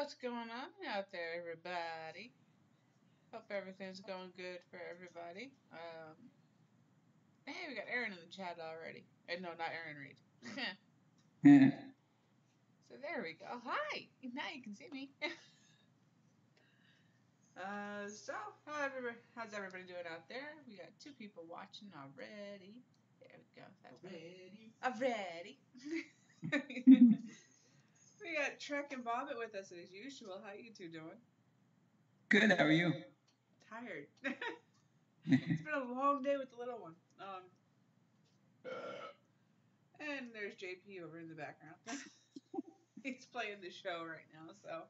What's going on out there, everybody? Hope everything's going good for everybody. Hey, we got Aaron in the chat already. No, not Aaron Reed. So there we go. Hi! Now you can see me. So, how's everybody doing out there? We got 2 people watching already. There we go. That's already. We got Trek and Bobbit with us as usual. How you 2 doing? Good, how are you? Tired. It's been a long day with the little one. And there's JP over in the background. He's playing the show right now, so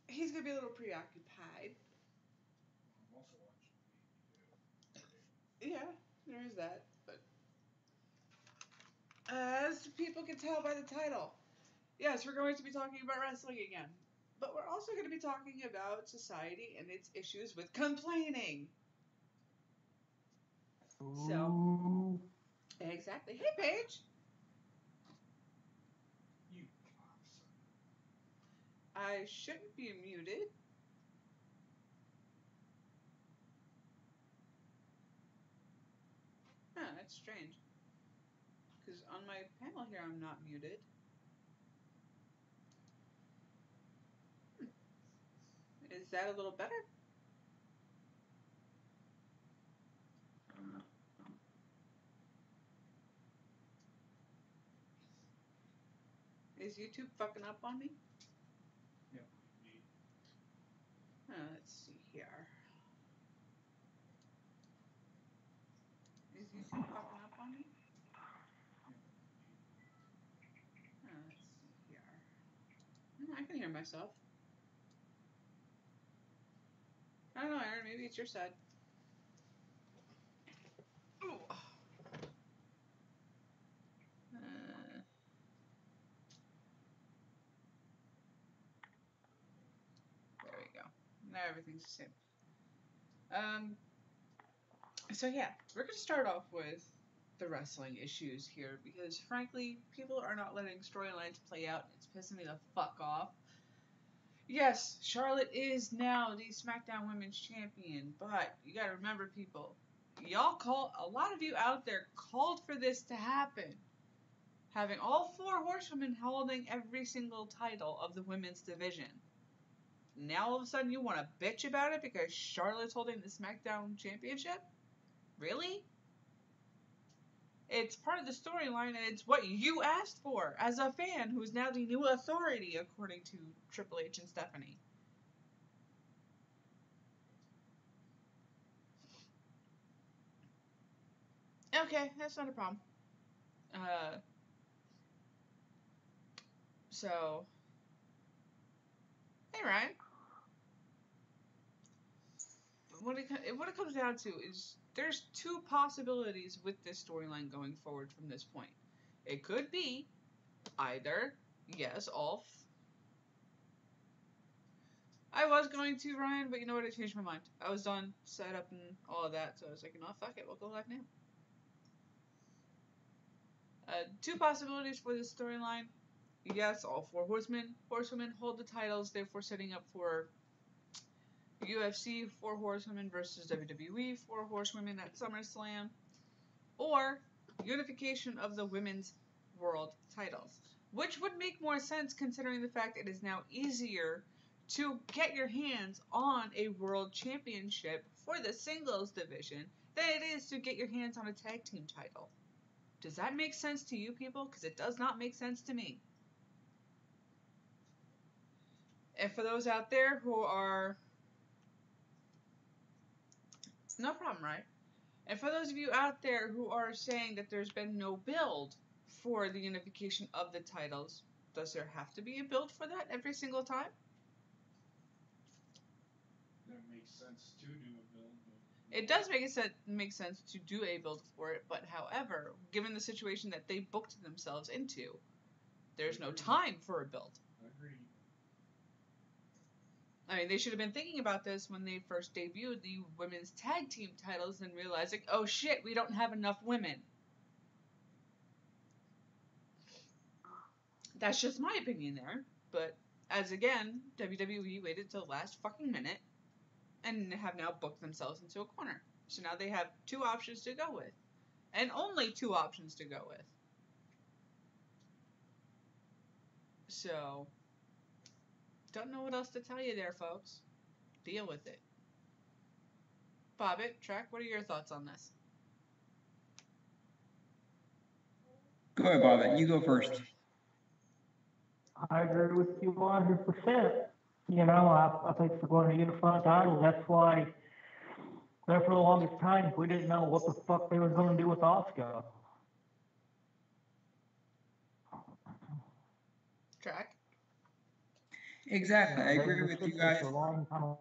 he's gonna be a little preoccupied. I'm also watching Yeah, there is that. But as people can tell by the title, yes, we're going to be talking about wrestling again. But we're also going to be talking about society and its issues with complaining. So, exactly. Hey, Paige. You cocksucker. I shouldn't be muted. Huh, that's strange. Because on my panel here, I'm not muted. Is that a little better? Is YouTube fucking up on me? Yeah. Let's see here. Is YouTube fucking up on me? Let's see here. I can hear myself. I don't know, Aaron. Maybe it's your side. Ooh. There we go. Now everything's the same. So yeah, we're gonna start off with the wrestling issues here because frankly, people are not letting storylines play out. It's pissing me the fuck off. Yes, Charlotte is now the SmackDown Women's Champion, but you gotta remember, people, a lot of you out there called for this to happen. Having all 4 horsewomen holding every single title of the women's division. Now all of a sudden you want to bitch about it because Charlotte's holding the SmackDown Championship? Really? It's part of the storyline and it's what you asked for as a fan who's now the new authority according to Triple H and Stephanie. Okay, that's not a problem. So, hey Ryan. What it comes down to is there's 2 possibilities with this storyline going forward from this point. It could be either, yes, I was going to, Ryan, but you know what, I changed my mind. I was done, set up and all of that, so I was like, you know, fuck it, we'll go live now. 2 possibilities for this storyline. Yes, all 4 horsewomen hold the titles, therefore setting up for UFC 4 horsewomen versus WWE 4 horsewomen at SummerSlam, or unification of the women's world titles, which would make more sense considering the fact it is now easier to get your hands on a world championship for the singles division than it is to get your hands on a tag team title. Does that make sense to you people? Because it does not make sense to me. And for those out there who are... No problem, right? And for those of you out there who are saying that there's been no build for the unification of the titles, does there have to be a build for that every single time? That makes sense to do a build. It does make sense to do a build for it, but however, given the situation that they booked themselves into, there's no time for a build. Agreed. I mean, they should have been thinking about this when they first debuted the women's tag team titles and realizing, oh shit, we don't have enough women. That's just my opinion there, but As again, WWE waited till the last fucking minute and have now booked themselves into a corner. So now they have two options to go with. And only two options to go with. So, don't know what else to tell you there, folks. Deal with it. Bobbit, Trek, what are your thoughts on this? Go ahead, Bob. You go first. I agree with you 100%. You know, I think we're going to unify title. That's why, there for the longest time, we didn't know what the fuck they were going to do with Asuka. Trek? Exactly. I agree with you guys. Nope,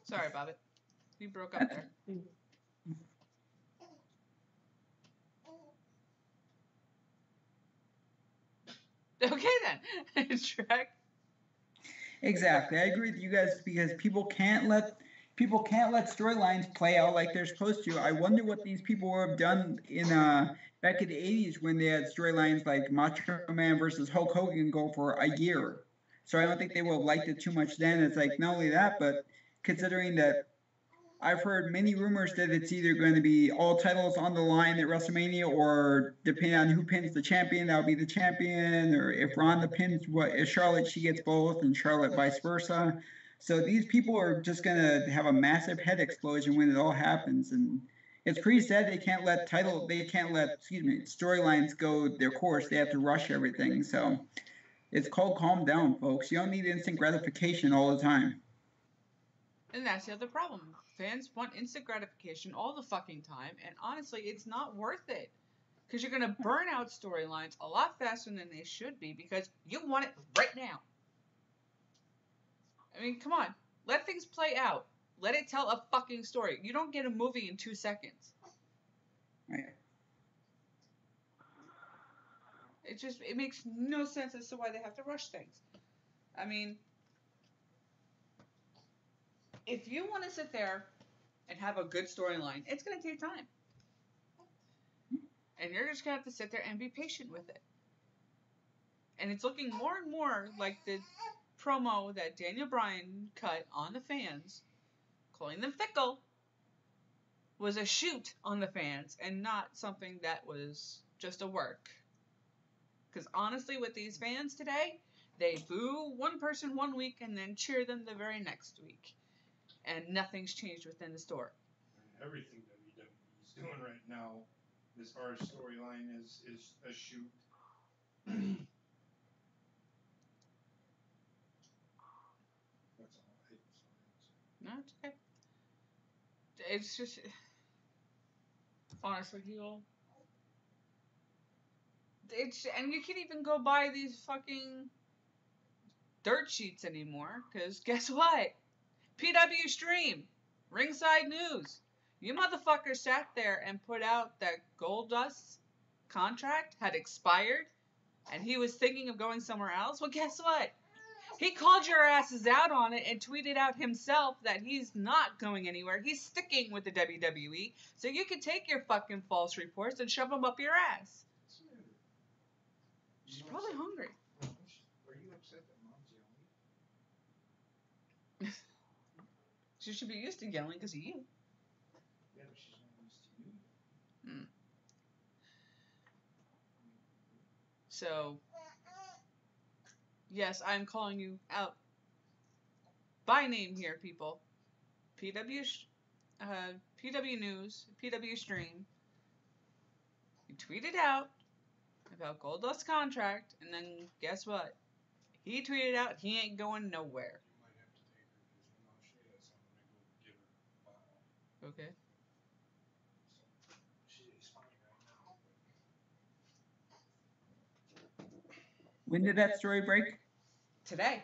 sorry, Bobbit. You broke up there. Okay then. Trek? Exactly. I agree with you guys because people can't let storylines play out like they're supposed to. I wonder what these people would have done in back in the 80s when they had storylines like Macho Man versus Hulk Hogan go for a year. So I don't think they would have liked it too much then. It's like not only that, but considering that I've heard many rumors that it's either going to be all titles on the line at WrestleMania, or depending on who pins the champion, that'll be the champion. Or if Ronda pins if Charlotte, she gets both, and Charlotte vice versa. So these people are just going to have a massive head explosion when it all happens, and it's pretty sad they can't let storylines go their course. They have to rush everything. So it's called calm down, folks. You don't need instant gratification all the time. And that's the other problem. Fans want instant gratification all the fucking time, and honestly, it's not worth it. Because you're going to burn out storylines a lot faster than they should be because you want it right now. I mean, come on. Let things play out. Let it tell a fucking story. You don't get a movie in 2 seconds. Right. It makes no sense as to why they have to rush things. I mean, if you want to sit there and have a good storyline, it's going to take time. And you're just going to have to sit there and be patient with it. And it's looking more and more like the promo that Daniel Bryan cut on the fans, calling them fickle, was a shoot on the fans and not something that was just a work. Because honestly, with these fans today, they boo one person one week and then cheer them the very next week. And nothing's changed within the store. Everything WWE's doing right now, as far as storyline, is a shoot. That's all I hate. No, it's okay. It's just, honestly, and you can't even go buy these fucking dirt sheets anymore, because guess what? PW Stream, Ringside News. You motherfuckers sat there and put out that Goldust's contract had expired, and he was thinking of going somewhere else. Well, guess what? He called your asses out on it and tweeted out himself that he's not going anywhere. He's sticking with the WWE. So you can take your fucking false reports and shove them up your ass. She's probably hungry. Are you upset that Mom's yelling? She should be used to yelling because of you. Yeah, but she's not used to you. Mm. So, yes, I'm calling you out by name here, people. PW News, PW Stream. You tweeted out about Goldust's contract, and then guess what? He tweeted out he ain't going nowhere. You might have to take her because you know she has something to go give her a bottle. Okay. So she's fine right now. When did that story break? Today.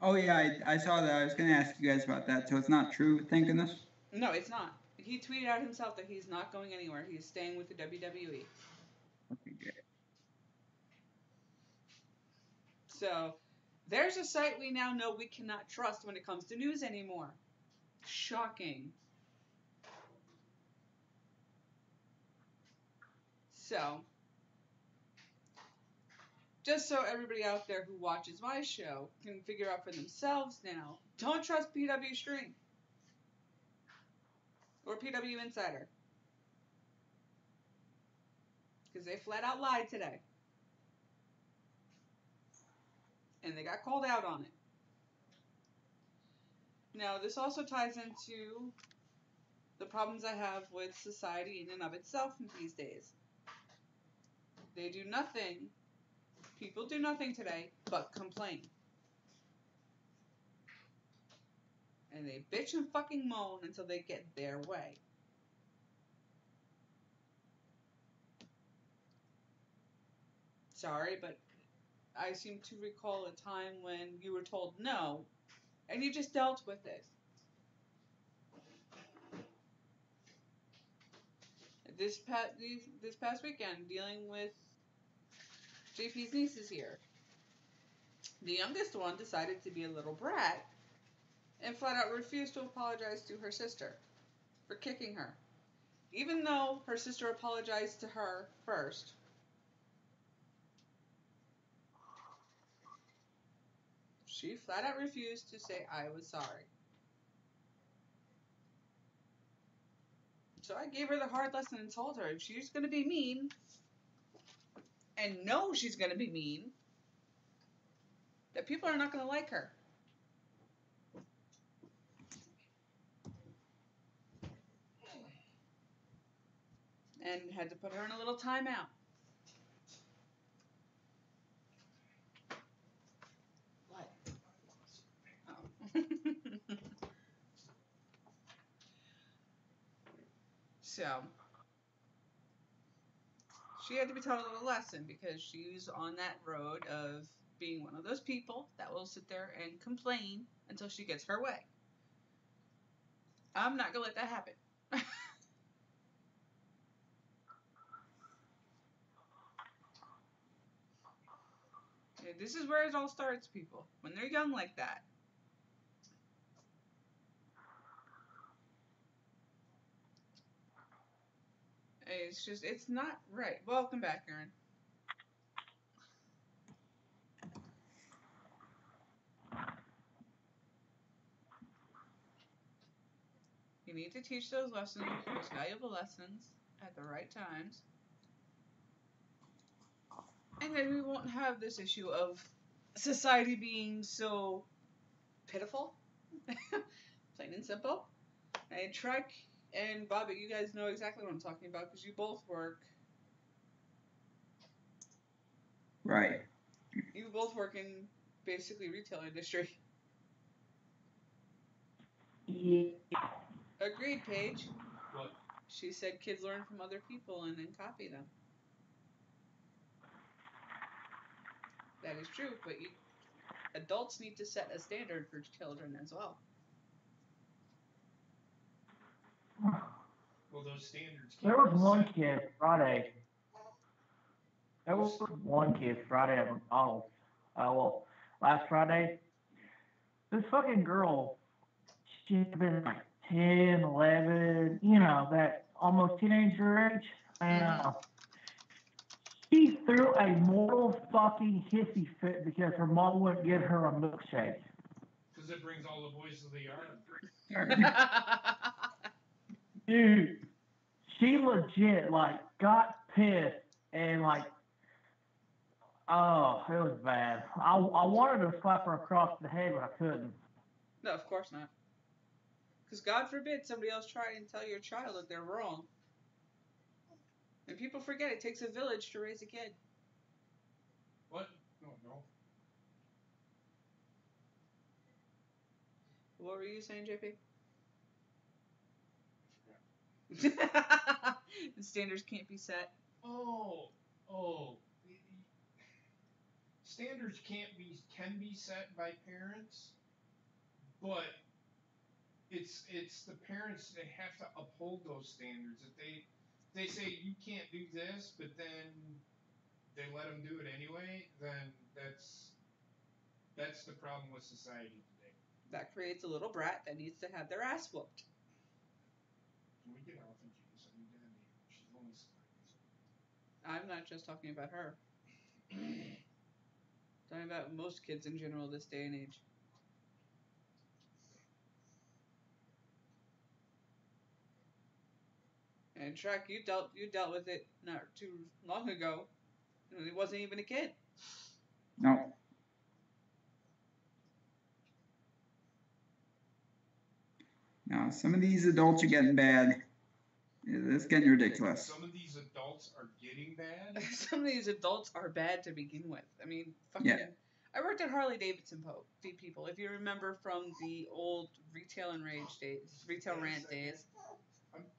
Oh yeah, I saw that. I was going to ask you guys about that. So it's not true, thank goodness. No, it's not. He tweeted out himself that he's not going anywhere. He's staying with the WWE. Okay, good. So, there's a site we now know we cannot trust when it comes to news anymore. Shocking. So, just so everybody out there who watches my show can figure out for themselves now, don't trust PW Stream or PW Insider. Because they flat out lied today. And they got called out on it. Now, this also ties into the problems I have with society in and of itself these days. They do nothing, people do nothing today but complain. And they bitch and fucking moan until they get their way. Sorry, but I seem to recall a time when you were told no, and you just dealt with it. This past weekend, dealing with JP's nieces here, the youngest one decided to be a little brat and flat out refused to apologize to her sister for kicking her. Even though her sister apologized to her first, she flat out refused to say, I was sorry. So I gave her the hard lesson and told her if she's going to be mean, and know she's going to be mean, that people are not going to like her. And had to put her in a little timeout. What? Oh. So, she had to be taught a little lesson because she's on that road of being one of those people that will sit there and complain until she gets her way. I'm not going to let that happen. This is where it all starts, people. When they're young like that. It's just, it's not right. Welcome back, Aaron. You need to teach those lessons, those valuable lessons, at the right times. And then we won't have this issue of society being so pitiful. Plain and simple. And Trek and Bobby, you guys know exactly what I'm talking about because you both work. Right. You both work in basically retail industry. Yeah. Agreed, Paige. What? She said kids learn from other people and then copy them. That is true, but adults need to set a standard for children as well. Well, those standards. There was one kid Friday. There was one kid Friday at McDonald's. Last Friday, this fucking girl, she'd been like 10, 11, that almost teenager age. And she threw a mortal fucking hissy fit because her mom wouldn't get her a milkshake. Because it brings all the boys to the yard. Dude, she legit, got pissed and, oh, it was bad. I wanted to slap her across the head, but I couldn't. No, of course not. Because God forbid somebody else try and tell your child that they're wrong. And people forget it takes a village to raise a kid. What? No. What were you saying, JP? The standards can't be set. Oh. Standards can be set by parents, but it's the parents that have to uphold those standards. If they say you can't do this, but then they let them do it anyway, then that's the problem with society today. That creates a little brat that needs to have their ass whooped. Can we get off of Jesus? I mean, she's only 6. I'm not just talking about her. Talking about most kids in general this day and age. And Shrek, you dealt with it not too long ago. He wasn't even a kid. No. No, some of these adults are getting bad. It's getting ridiculous. Some of these adults are getting bad. Some of these adults are bad to begin with. I mean, fucking. Yeah. I worked at Harley Davidson people. If you remember from the old retail and rage days, retail rant days.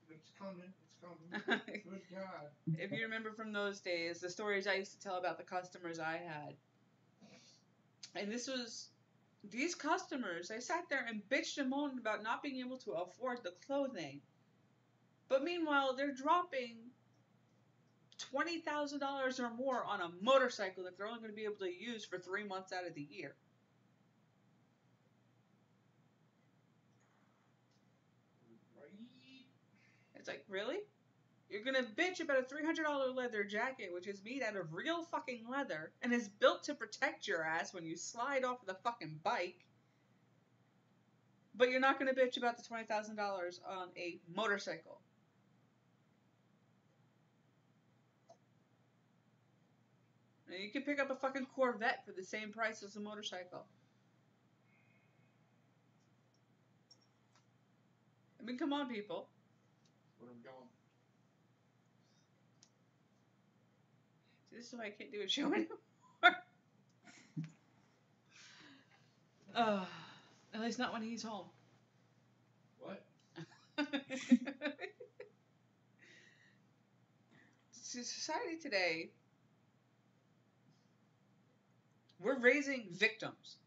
It's coming. It's coming. Good God. If you remember from those days, the stories I used to tell about the customers I had. And these customers, I sat there and bitched and moaned about not being able to afford the clothing. But meanwhile, they're dropping $20,000 or more on a motorcycle that they're only going to be able to use for 3 months out of the year. Right? It's like, really? You're going to bitch about a $300 leather jacket, which is made out of real fucking leather and is built to protect your ass when you slide off the fucking bike. But you're not going to bitch about the $20,000 on a motorcycle. Now, you can pick up a fucking Corvette for the same price as a motorcycle. I mean, come on, people. Where I'm going. This is why I can't do a show anymore. At least not when he's home. What? Society today, we're raising victims.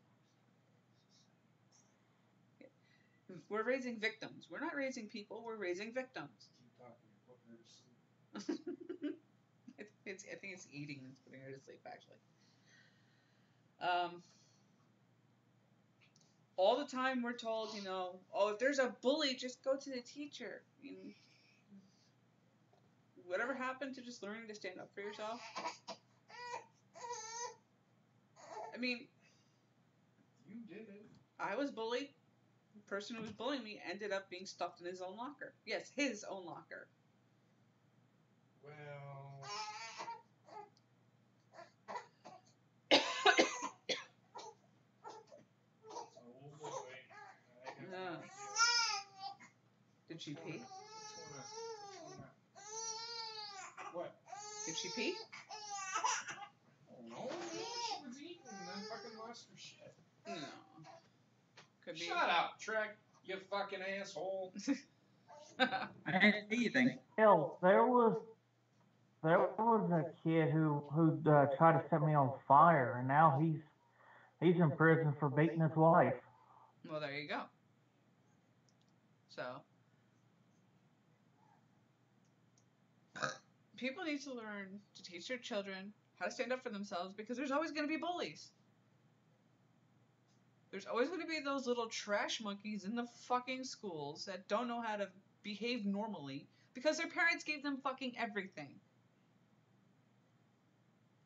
We're raising victims. We're not raising people, we're raising victims. Keep talking. You're putting her to sleep. I think it's eating that's putting her to sleep, actually. All the time we're told, oh, if there's a bully, just go to the teacher. Whatever happened to just learning to stand up for yourself? I mean, You did it. I was bullied. The person who was bullying me ended up being stuffed in his own locker. Yes, his own locker. Well. Oh boy. I have no idea. Did she pee? What? Did she pee? Oh no, she was eating and then fucking lost her shit. No. Could be. Shut up, Trek, you fucking asshole. I didn't say anything. Hell, there was a kid who tried to set me on fire, and now he's in prison for beating his wife. Well, there you go. So, people need to learn to teach their children how to stand up for themselves because there's always going to be bullies. There's always going to be those little trash monkeys in the fucking schools that don't know how to behave normally because their parents gave them fucking everything.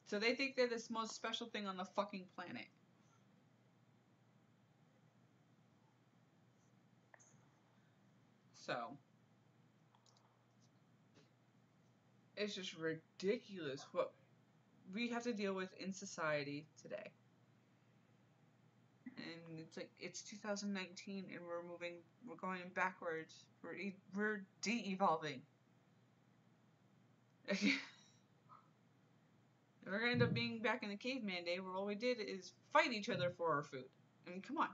So they think they're this most special thing on the fucking planet. So, it's just ridiculous what we have to deal with in society today. And it's like, it's 2019 and we're going backwards. We're de-evolving. We're going to end up being back in the caveman day where all we did is fight each other for our food. I mean, come on.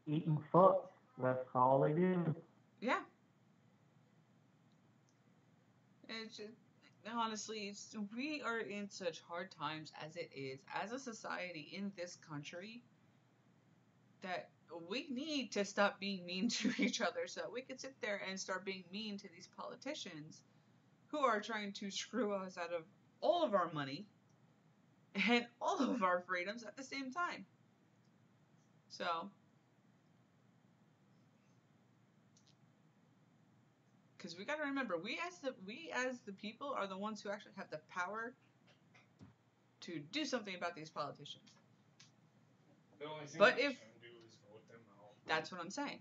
Eating fuck. That's all they do. Yeah. It's just, honestly, we are in such hard times as it is, as a society in this country, that we need to stop being mean to each other so we can sit there and start being mean to these politicians who are trying to screw us out of all of our money and all of our freedoms at the same time. So, Because we got to remember, we as the people are the ones who actually have the power to do something about these politicians. The only thing But we're if- trying to do is vote them out. That's what I'm saying.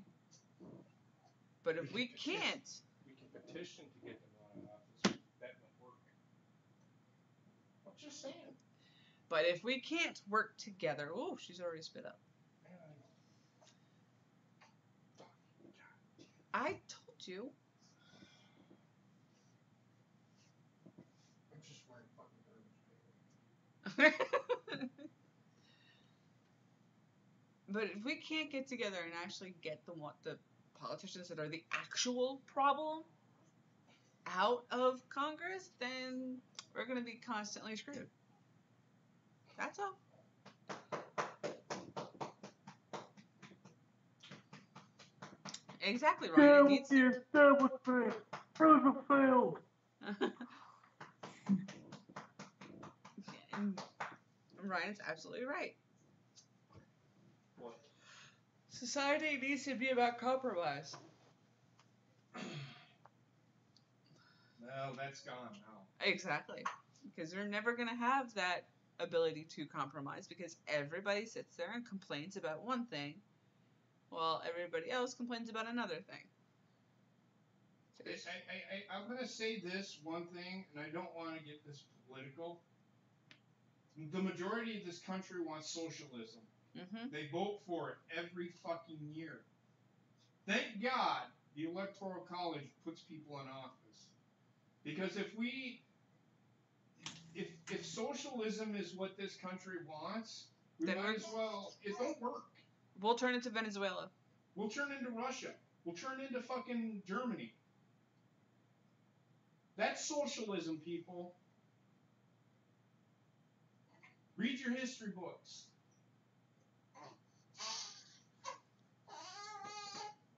But if we can't, We can petition to get them out of office. That won't work. I'm just saying. but if we can't work together, oh, she's already spit up. I told you. I'm just wearing fucking garbage paper. But if we can't get together and actually get the politicians that are the actual problem out of Congress, then we're going to be constantly screwed. That's all. Exactly, Ryan. It needs the establishment. Roosevelt. And Ryan's absolutely right. What? Society needs to be about compromise. No, that's gone now. Exactly. Because they're never going to have that ability to compromise because everybody sits there and complains about one thing while everybody else complains about another thing. I'm going to say this one thing, and I don't want to get this political. The majority of this country wants socialism. Mm-hmm. They vote for it every fucking year. Thank God the Electoral College puts people in office. Because if socialism is what this country wants, we Then might as well. It don't work. We'll turn into Venezuela. We'll turn into Russia. We'll turn into fucking Germany. That's socialism, people. Read your history books.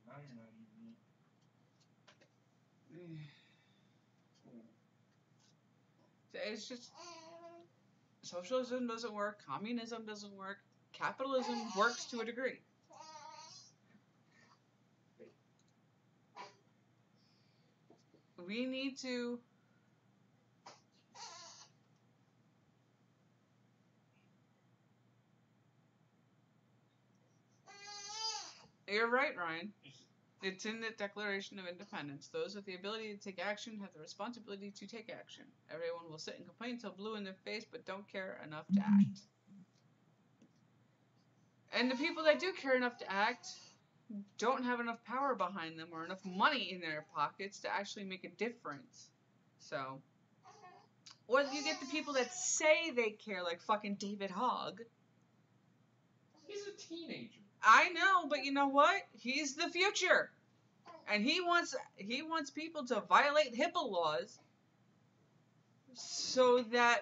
Now you're not eating meat. It's just socialism doesn't work, communism doesn't work, capitalism works to a degree. We need to You're right, Ryan. It's in the Declaration of Independence. Those with the ability to take action have the responsibility to take action. Everyone will sit and complain till blue in their face, but don't care enough to act. And the people that do care enough to act don't have enough power behind them or enough money in their pockets to actually make a difference. So, or you get the people that say they care, like fucking David Hogg. He's a teenager. I know, but you know what? He's the future. And he wants people to violate HIPAA laws so that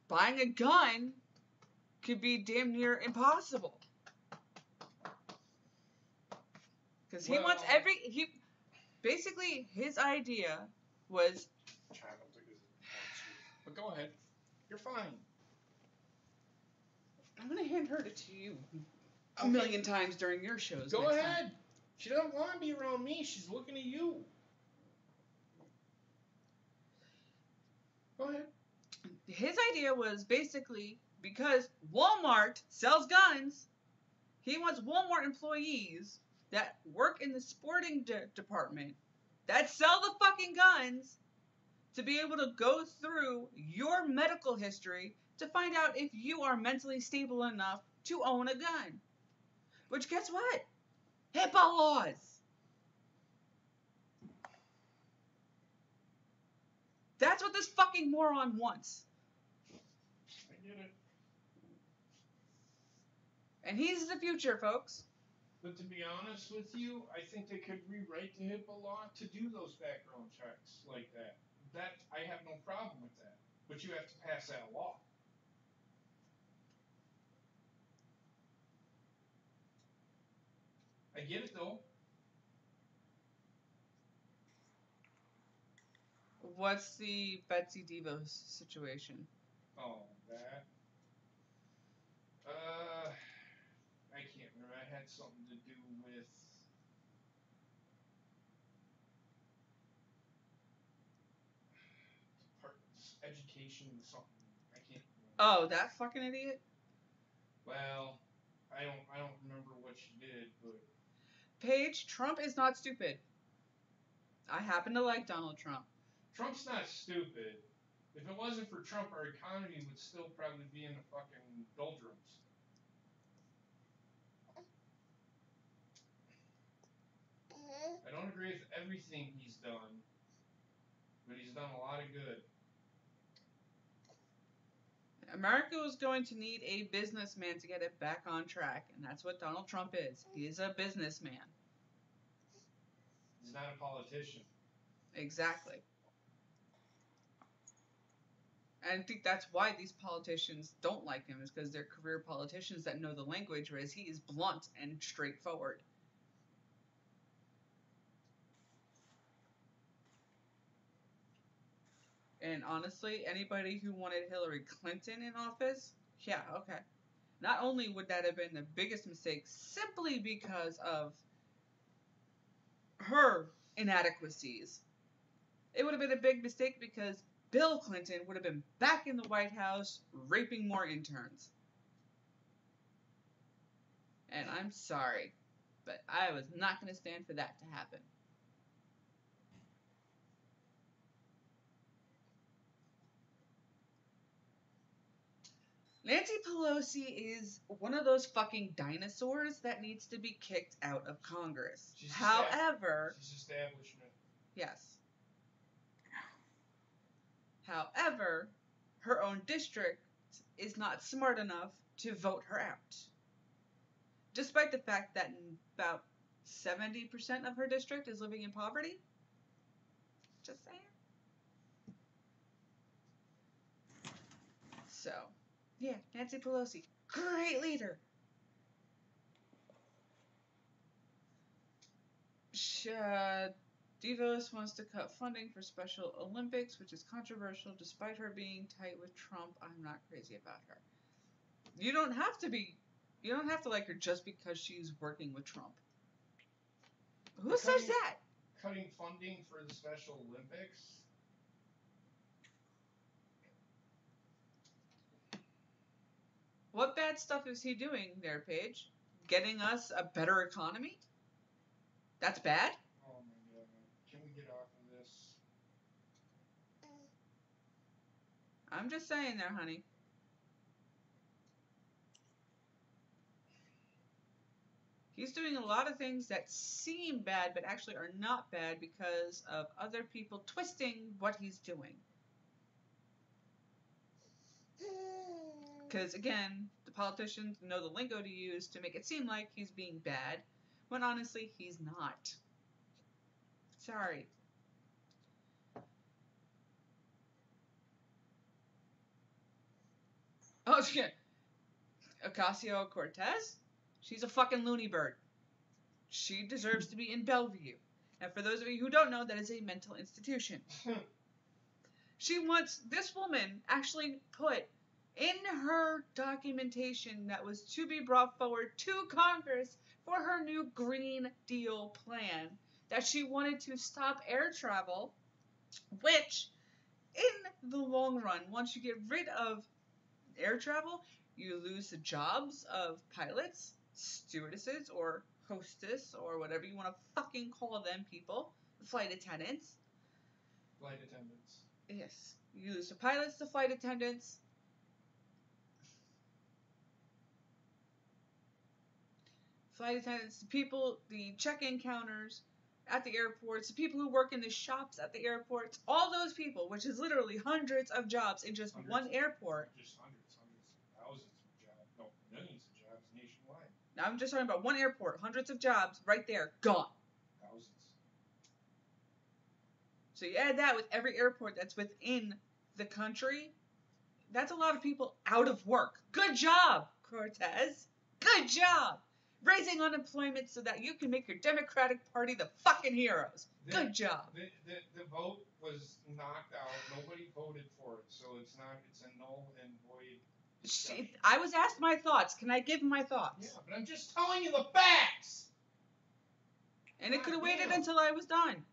buying a gun could be damn near impossible. Because he wants basically his idea was But go ahead. You're fine. I'm gonna hand her to you a million times during your shows. Go next ahead. time. She doesn't want to be around me. She's looking at you. Go ahead. His idea was basically because Walmart sells guns, he wants Walmart employees that work in the sporting department that sell the fucking guns to be able to go through your medical history to find out if you are mentally stable enough to own a gun. Which, guess what? HIPAA laws. That's what this fucking moron wants. I get it. And he's the future, folks. But to be honest with you, I think they could rewrite the HIPAA law to do those background checks like that. That I have no problem with that. But you have to pass that law. I get it though. What's the Betsy DeVos situation? Oh, that. I can't remember. I had something to do with. education something. I can't remember. Oh, that fucking idiot. Well, I don't remember what she did, but Paige, Trump is not stupid. I happen to like Donald Trump. Trump's not stupid. If it wasn't for Trump, our economy would still probably be in the fucking doldrums. I don't agree with everything he's done, but he's done a lot of good. America was going to need a businessman to get it back on track, and that's what Donald Trump is. He is a businessman. He's not a politician. Exactly. And I think that's why these politicians don't like him, is because they're career politicians that know the language, whereas he is blunt and straightforward. And honestly, anybody who wanted Hillary Clinton in office, yeah, okay. Not only would that have been the biggest mistake simply because of her inadequacies, it would have been a big mistake because Bill Clinton would have been back in the White House raping more interns. And I'm sorry, but I was not going to stand for that to happen. Nancy Pelosi is one of those fucking dinosaurs that needs to be kicked out of Congress. However, she's establishment. yes. However, her own district is not smart enough to vote her out. Despite the fact that about 70% of her district is living in poverty. Just saying. So, yeah, Nancy Pelosi, great leader. DeVos wants to cut funding for Special Olympics, which is controversial despite her being tight with Trump. I'm not crazy about her. You don't have to like her just because she's working with Trump. Who says that? Cutting funding for the Special Olympics? What bad stuff is he doing there, Paige? Getting us a better economy? That's bad? Oh my god. Can we get off of this? I'm just saying there, honey. He's doing a lot of things that seem bad, but actually are not bad because of other people twisting what he's doing. Because, again, the politicians know the lingo to use to make it seem like he's being bad, when honestly, he's not. Sorry. Oh, shit. Acacio Cortez? She's a fucking loony bird. She deserves to be in Bellevue. And for those of you who don't know, that is a mental institution. This woman actually put in her documentation that was to be brought forward to Congress for her new Green Deal plan that she wanted to stop air travel, which, in the long run, once you get rid of air travel, you lose the jobs of pilots, stewardesses, or hostess, or whatever you want to fucking call them people, flight attendants. Flight attendants. Yes. You lose the pilots, the flight attendants. Flight attendants, the people, the check-in counters at the airports, the people who work in the shops at the airports, all those people, which is literally hundreds of jobs in just one airport. Just hundreds, thousands of jobs, no, millions of jobs nationwide. Now I'm just talking about one airport, hundreds of jobs right there, gone. Thousands. So you add that with every airport that's within the country, that's a lot of people out of work. Good job, Cortez. Good job. Raising unemployment so that you can make your Democratic Party the fucking heroes. Good job. The vote was knocked out. Nobody voted for it, so it's a null and void. I was asked my thoughts. Can I give my thoughts? Yeah, but I'm just telling you the facts. And it could have waited until I was done.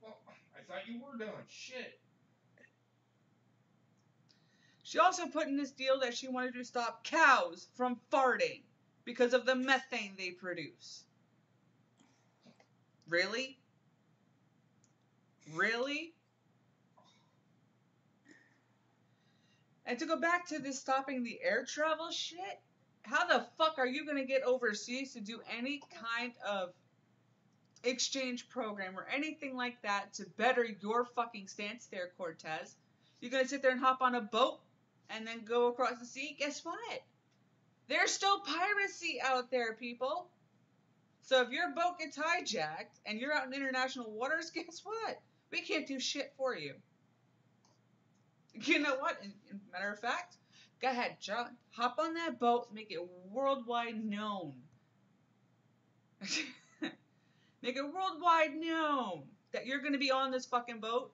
Well, I thought you were done. Shit. She also put in this deal that she wanted to stop cows from farting because of the methane they produce. Really? Really? And to go back to this stopping the air travel shit, how the fuck are you going to get overseas to do any kind of exchange program or anything like that to better your fucking stance there, Cortez? You're going to sit there and hop on a boat and then go across the sea? Guess what? There's still piracy out there, people. So if your boat gets hijacked and you're out in international waters, guess what? We can't do shit for you. You know what? Matter of fact, go ahead, John. Hop on that boat, make it worldwide known. Make it worldwide known that you're going to be on this fucking boat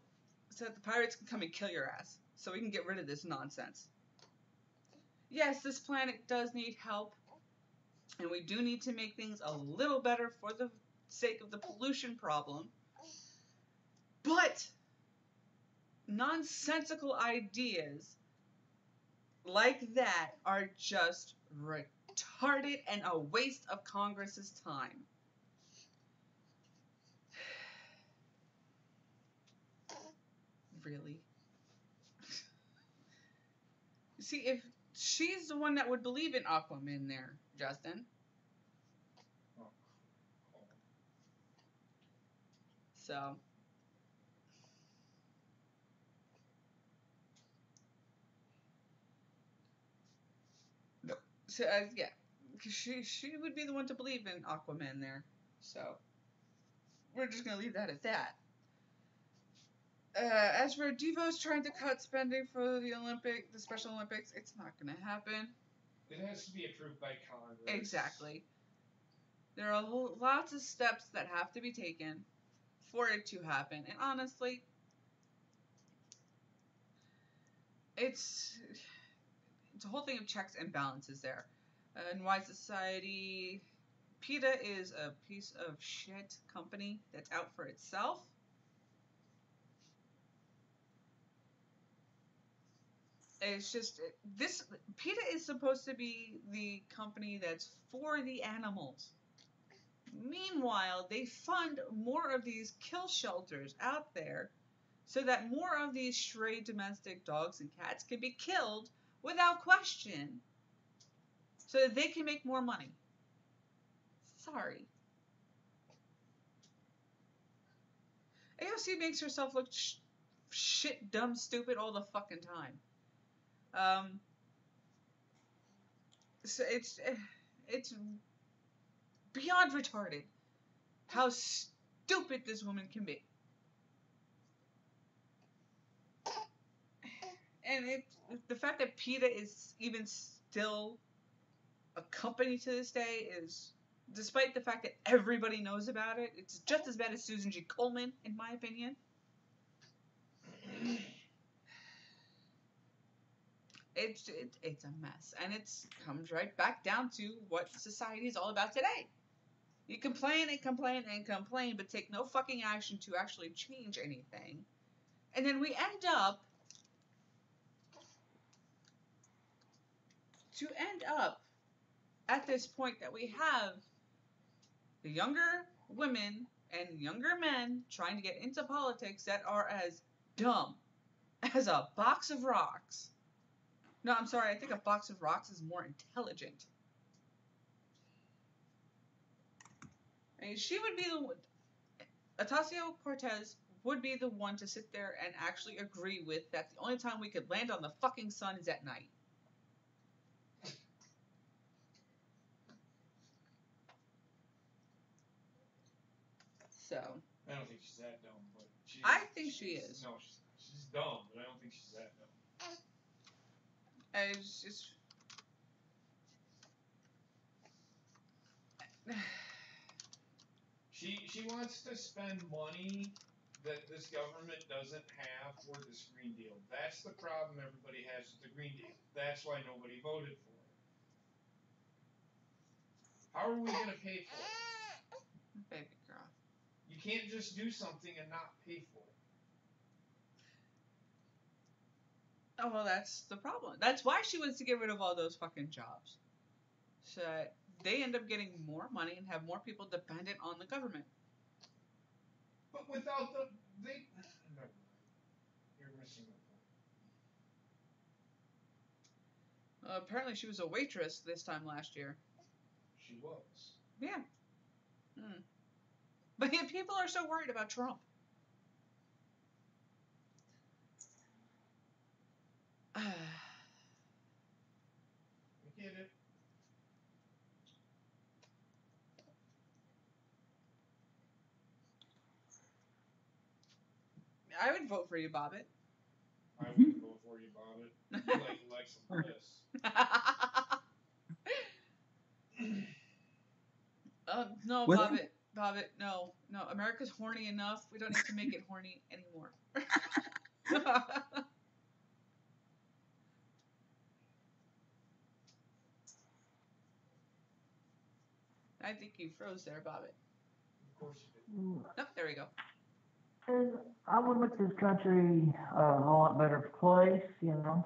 so that the pirates can come and kill your ass. So we can get rid of this nonsense. Yes, this planet does need help. And we do need to make things a little better for the sake of the pollution problem. But nonsensical ideas like that are just retarded and a waste of Congress's time. Really? See, if she's the one that would believe in Aquaman there, Justin. So. So, yeah. She would be the one to believe in Aquaman there. So. We're just going to leave that at that. As for Devo's trying to cut spending for the Special Olympics, it's not going to happen. It has to be approved by Congress. Exactly. There are lots of steps that have to be taken for it to happen. And honestly, it's a whole thing of checks and balances there. In Wise Society, PETA is a piece of shit company that's out for itself. It's just, PETA is supposed to be the company that's for the animals. Meanwhile, they fund more of these kill shelters out there so that more of these stray domestic dogs and cats can be killed without question so that they can make more money. Sorry. AOC makes herself look shit, dumb, stupid all the fucking time. So it's beyond retarded how stupid this woman can be. And the fact that PETA is even still a company to this day is, despite the fact that everybody knows about it, it's just as bad as Susan G. Komen, in my opinion. It's a mess, and it comes right back down to what society is all about today. You complain and complain and complain, but take no fucking action to actually change anything. And then we end up at this point that we have the younger women and younger men trying to get into politics that are as dumb as a box of rocks. No, I'm sorry, I think a box of rocks is more intelligent. I mean, she would be the one, Acacio Cortez would be the one to sit there and actually agree with that the only time we could land on the fucking sun is at night. So. I don't think she's that dumb, but I think she is. No, she's dumb, but I don't think she's that dumb. It's just. She wants to spend money that this government doesn't have for this Green Deal. That's the problem everybody has with the Green Deal. That's why nobody voted for it. How are we going to pay for it? Baby girl. You can't just do something and not pay for it. Oh, well, that's the problem. That's why she wants to get rid of all those fucking jobs. So that they end up getting more money and have more people dependent on the government. But without the they, never mind. You're missing the point. Apparently, she was a waitress this time last year. She was. Yeah. Hmm. But yet people are so worried about Trump. I get it. I would vote for you, Bobbitt. I wouldn't vote for you, Bobbitt. You like Alexa Bliss. No, What? Bobbitt, no. America's horny enough. We don't need to make it horny anymore. I think you froze there, Bobbitt. Of course you did. Nope, there we go. I would make this country a lot better place, you know.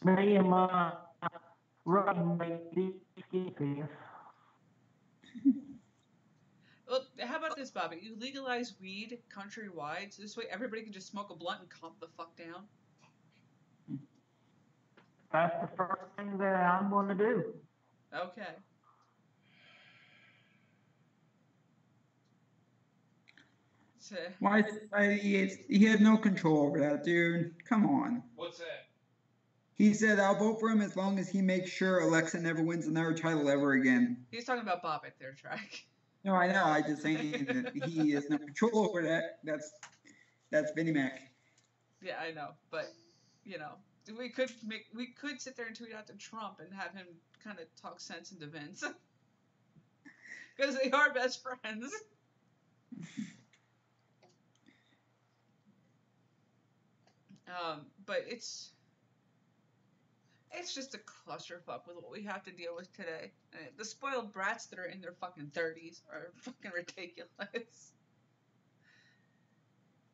Me and my roommate, these Well, how about this, Bobbitt? You legalize weed countrywide, so this way everybody can just smoke a blunt and calm the fuck down. That's the first thing that I'm going to do. Okay. So, Why? He had no control over that, dude. Come on. What's that? He said, "I'll vote for him as long as he makes sure Alexa never wins another title ever again." he's talking about Bobbitt there, Track. No, I know. I just saying that he has no control over that. That's Vinnie Mac. Yeah, I know, but you know, we could sit there and tweet out to Trump and have him kind of talk sense into Vince because they are best friends. But it's just a clusterfuck with what we have to deal with today. The spoiled brats that are in their fucking 30s are fucking ridiculous.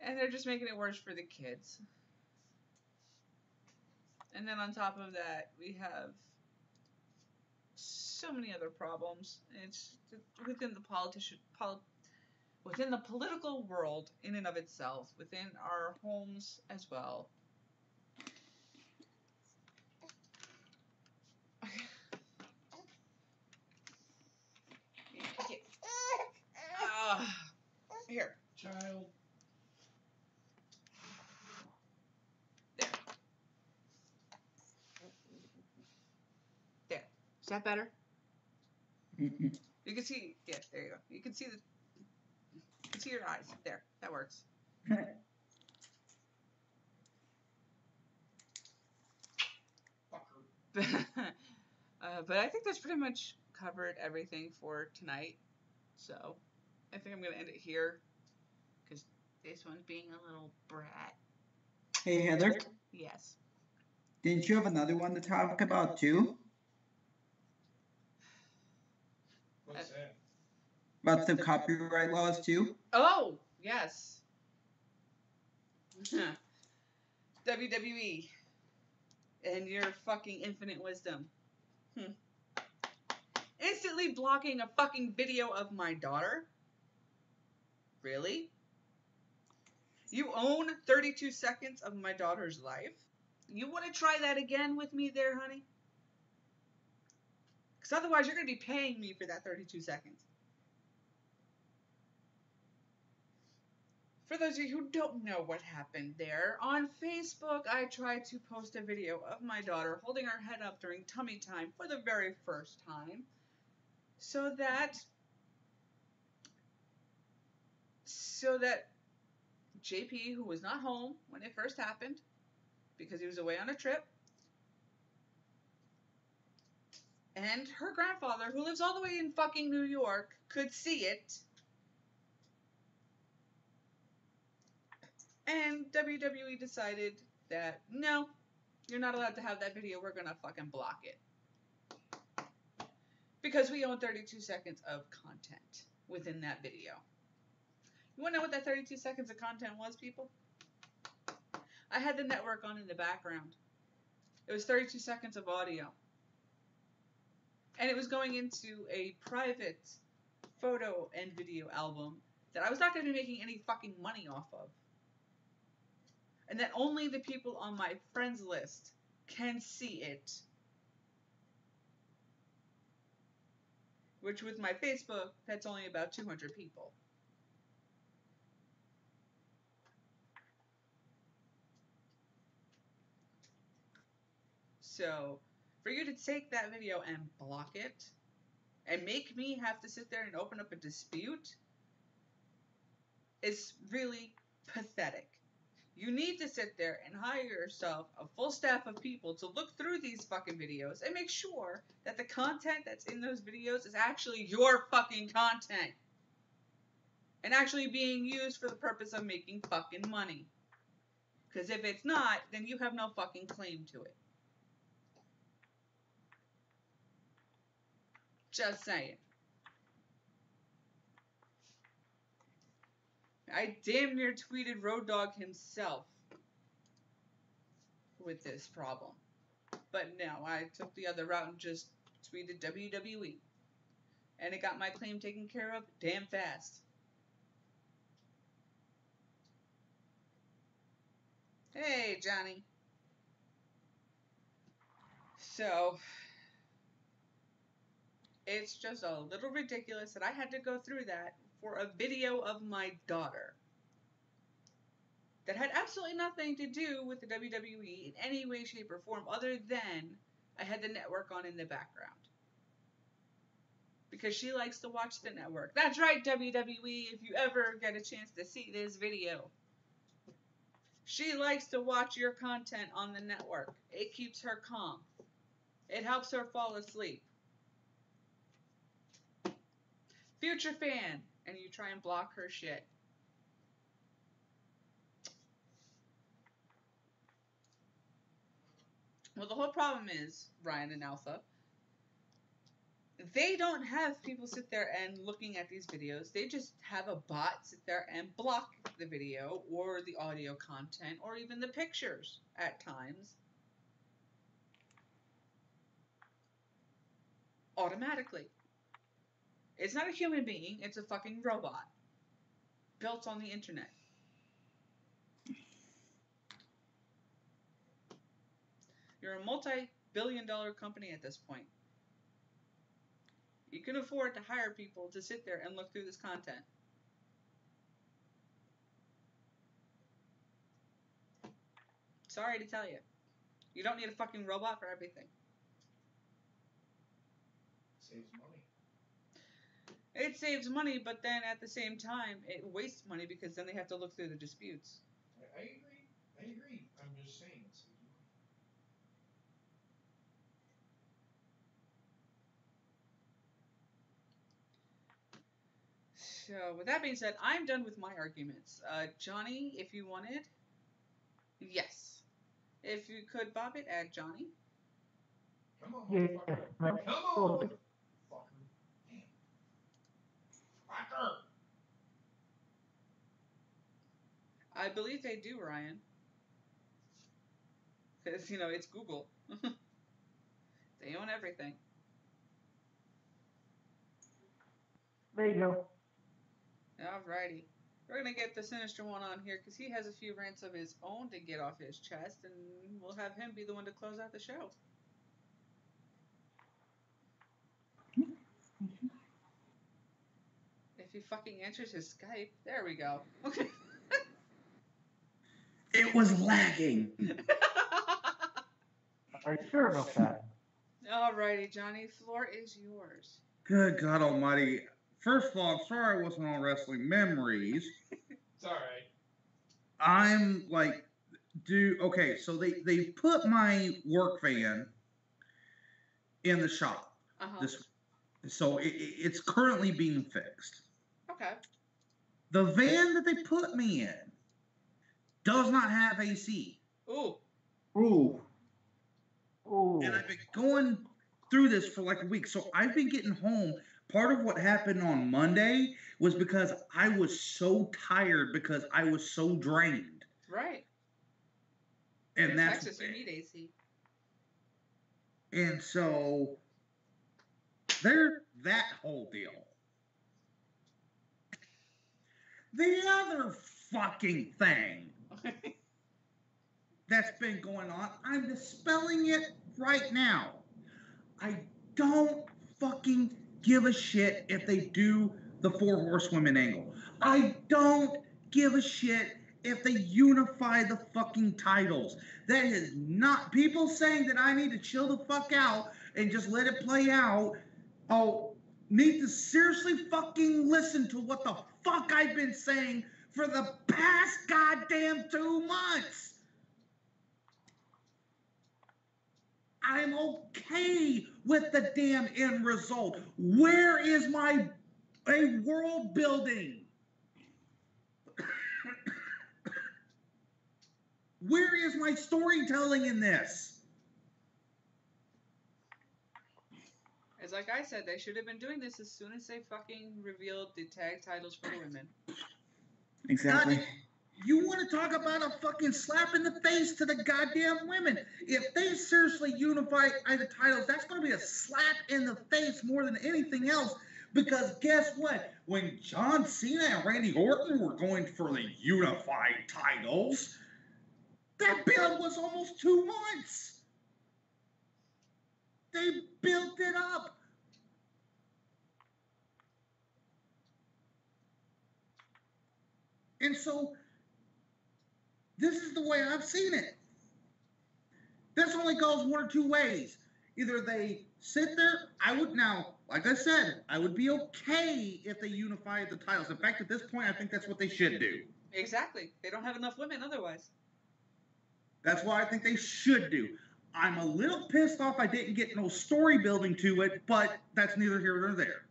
And they're just making it worse for the kids. And then on top of that, we have so many other problems. It's within the within the political world in and of itself, within our homes as well. Here. Child. There. Is that better? Mm-mm. You can see, yeah, there you go. You can see your eyes. There, that works. But I think that's pretty much covered everything for tonight. So I think I'm going to end it here because this one's being a little brat. Hey, Heather. Yes. Didn't you have another one to talk about too? What's that? About the copyright laws too? Oh, yes. WWE and your fucking infinite wisdom. Instantly blocking a fucking video of my daughter? Really? You own 32 seconds of my daughter's life? You want to try that again with me there, honey? Because otherwise you're going to be paying me for that 32 seconds. For those of you who don't know what happened there, on Facebook I tried to post a video of my daughter holding her head up during tummy time for the very first time so that JP, who was not home when it first happened because he was away on a trip, and her grandfather, who lives all the way in fucking New York, could see it. And WWE decided that, no, you're not allowed to have that video. We're going to fucking block it. Because we own 32 seconds of content within that video. You want to know what that 32 seconds of content was, people? I had the network on in the background. It was 32 seconds of audio. And it was going into a private photo and video album that I was not going to be making any fucking money off of. And that only the people on my friends list can see it. Which with my Facebook, that's only about 200 people. So, for you to take that video and block it, and make me have to sit there and open up a dispute, is really pathetic. You need to sit there and hire yourself a full staff of people to look through these fucking videos and make sure that the content that's in those videos is actually your fucking content. And actually being used for the purpose of making fucking money. Because if it's not, then you have no fucking claim to it. Just saying. I damn near tweeted Road Dogg himself with this problem. But no, I took the other route and just tweeted WWE. And it got my claim taken care of damn fast. Hey, Johnny. So, it's just a little ridiculous that I had to go through that for a video of my daughter that had absolutely nothing to do with the WWE in any way, shape, or form other than I had the network on in the background. Because she likes to watch the network. That's right, WWE, if you ever get a chance to see this video. She likes to watch your content on the network. It keeps her calm. It helps her fall asleep. Future fan, and you try and block her shit. Well, the whole problem is, Ryan and Alpha, they don't have people sit there and looking at these videos. They just have a bot sit there and block the video or the audio content or even the pictures at times. Automatically. It's not a human being, it's a fucking robot. Built on the internet. You're a multi-billion-dollar company at this point. You can afford to hire people to sit there and look through this content. Sorry to tell you. You don't need a fucking robot for everything. Saves money. It saves money, but then at the same time, it wastes money because then they have to look through the disputes. I agree. I agree. I'm just saying it saves money. So, with that being said, I'm done with my arguments. Johnny, if you wanted, yes. If you could, Bob it, add Johnny. Come on, Yeah, motherfucker. Come on, fucker. Damn. Fucker. I believe they do, Ryan. Because, you know, it's Google. They own everything. There you go. Alrighty. We're going to get the Sinister One on here because he has a few rants of his own to get off his chest, and we'll have him be the one to close out the show. If he fucking answers his Skype, there we go. Okay. It was lagging. Are you sure about that? Alrighty, Johnny, floor is yours. Good God Almighty! First of all, I'm sorry I wasn't on Wrestling Memories. It's alright. I'm like, okay, so they put my work van in the shop. Uh-huh. So it's currently being fixed. Okay. The van that they put me in does not have AC. Ooh. Ooh. Ooh. And I've been going through this for like a week. So I've been getting home. Part of what happened on Monday was because I was so tired because I was so drained. Right. And that's Texas, you need AC. And so there's that whole deal. The other fucking thing that's been going on, I'm dispelling it right now. I don't fucking give a shit if they do the 4 horsewomen angle. I don't give a shit if they unify the fucking titles. That is not people saying that I need to chill the fuck out and just let it play out. Oh, need to seriously fucking listen to what the fuck I've been saying for the past goddamn 2 months. I'm okay with the damn end result. Where is my world building? Where is my storytelling in this? It's like I said, they should have been doing this as soon as they fucking revealed the tag titles for the women. Exactly. God, you want to talk about a fucking slap in the face to the goddamn women. If they seriously unify the titles, that's going to be a slap in the face more than anything else. Because guess what? When John Cena and Randy Orton were going for the unified titles, that build was almost 2 months. They built it up. And so, this is the way I've seen it. This only goes 1 or 2 ways. Either they sit there, like I said, I would be okay if they unified the titles. In fact, at this point, I think that's what they should do. Exactly. They don't have enough women otherwise. That's what I think they should do. I'm a little pissed off I didn't get no story building to it, but that's neither here nor there.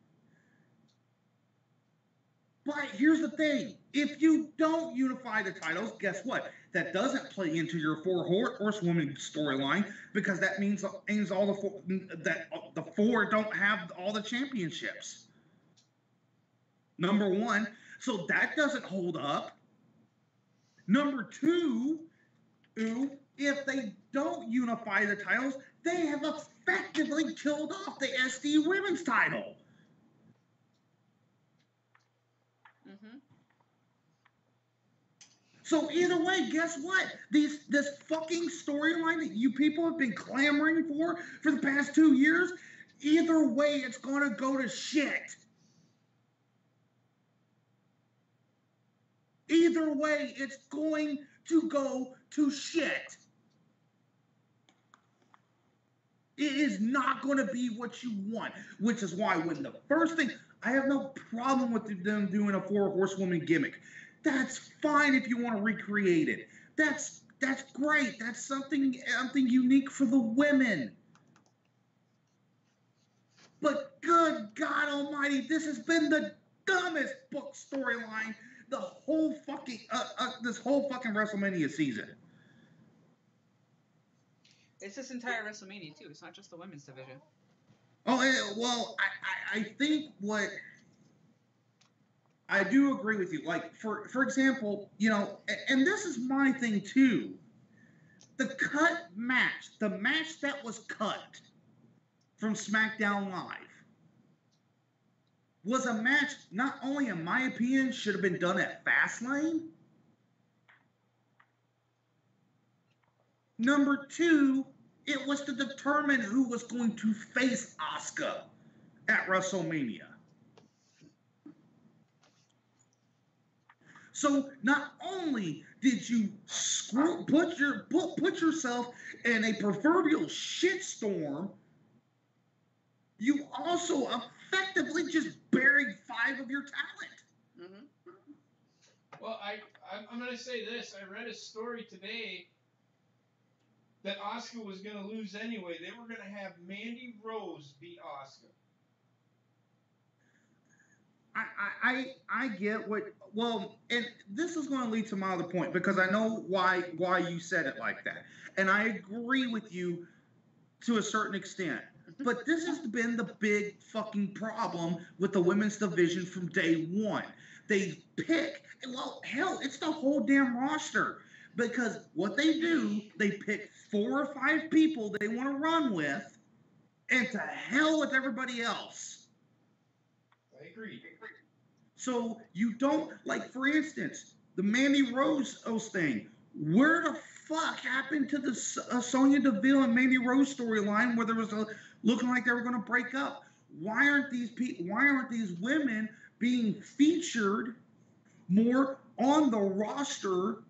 But here's the thing. If you don't unify the titles, guess what? That doesn't play into your 4 horsewoman storyline because that means all the 4 don't have all the championships. Number 1. So that doesn't hold up. Number 2, if they don't unify the titles, they have effectively killed off the SD women's title. Mm-hmm. So either way, guess what? This fucking storyline that you people have been clamoring for the past 2 years, either way, it's going to go to shit. Either way, it's going to go to shit. It is not going to be what you want, which is why when the first thing, I have no problem with them doing a 4 horsewoman gimmick. That's fine if you want to recreate it. That's great. That's something unique for the women. But good God Almighty, this has been the dumbest book storyline the whole fucking this whole fucking WrestleMania season. It's this entire WrestleMania too. It's not just the women's division. Oh well, I think what. I do agree with you. Like, for example, and this is my thing too. The cut match, the match that was cut from SmackDown Live was a match not only, in my opinion, should have been done at Fastlane. Number 2, it was to determine who was going to face Asuka at WrestleMania. So not only did you put yourself in a proverbial shitstorm, you also effectively just buried 5 of your talent. Mm-hmm. Well, I'm going to say this. I read a story today that Asuka was going to lose anyway. They were going to have Mandy Rose beat Asuka. I get what, well, and this is going to lead to my other point because I know why you said it like that. And I agree with you to a certain extent. But this has been the big fucking problem with the women's division from day one. They pick, well, hell, it's the whole damn roster. Because what they do, they pick 4 or 5 people they want to run with, and to hell with everybody else. I agree. So you don't, like, for instance, the Mandy Rose thing. Where the fuck happened to the Sonya Deville and Mandy Rose storyline where there was looking like they were going to break up? Why aren't these women being featured more on the roster?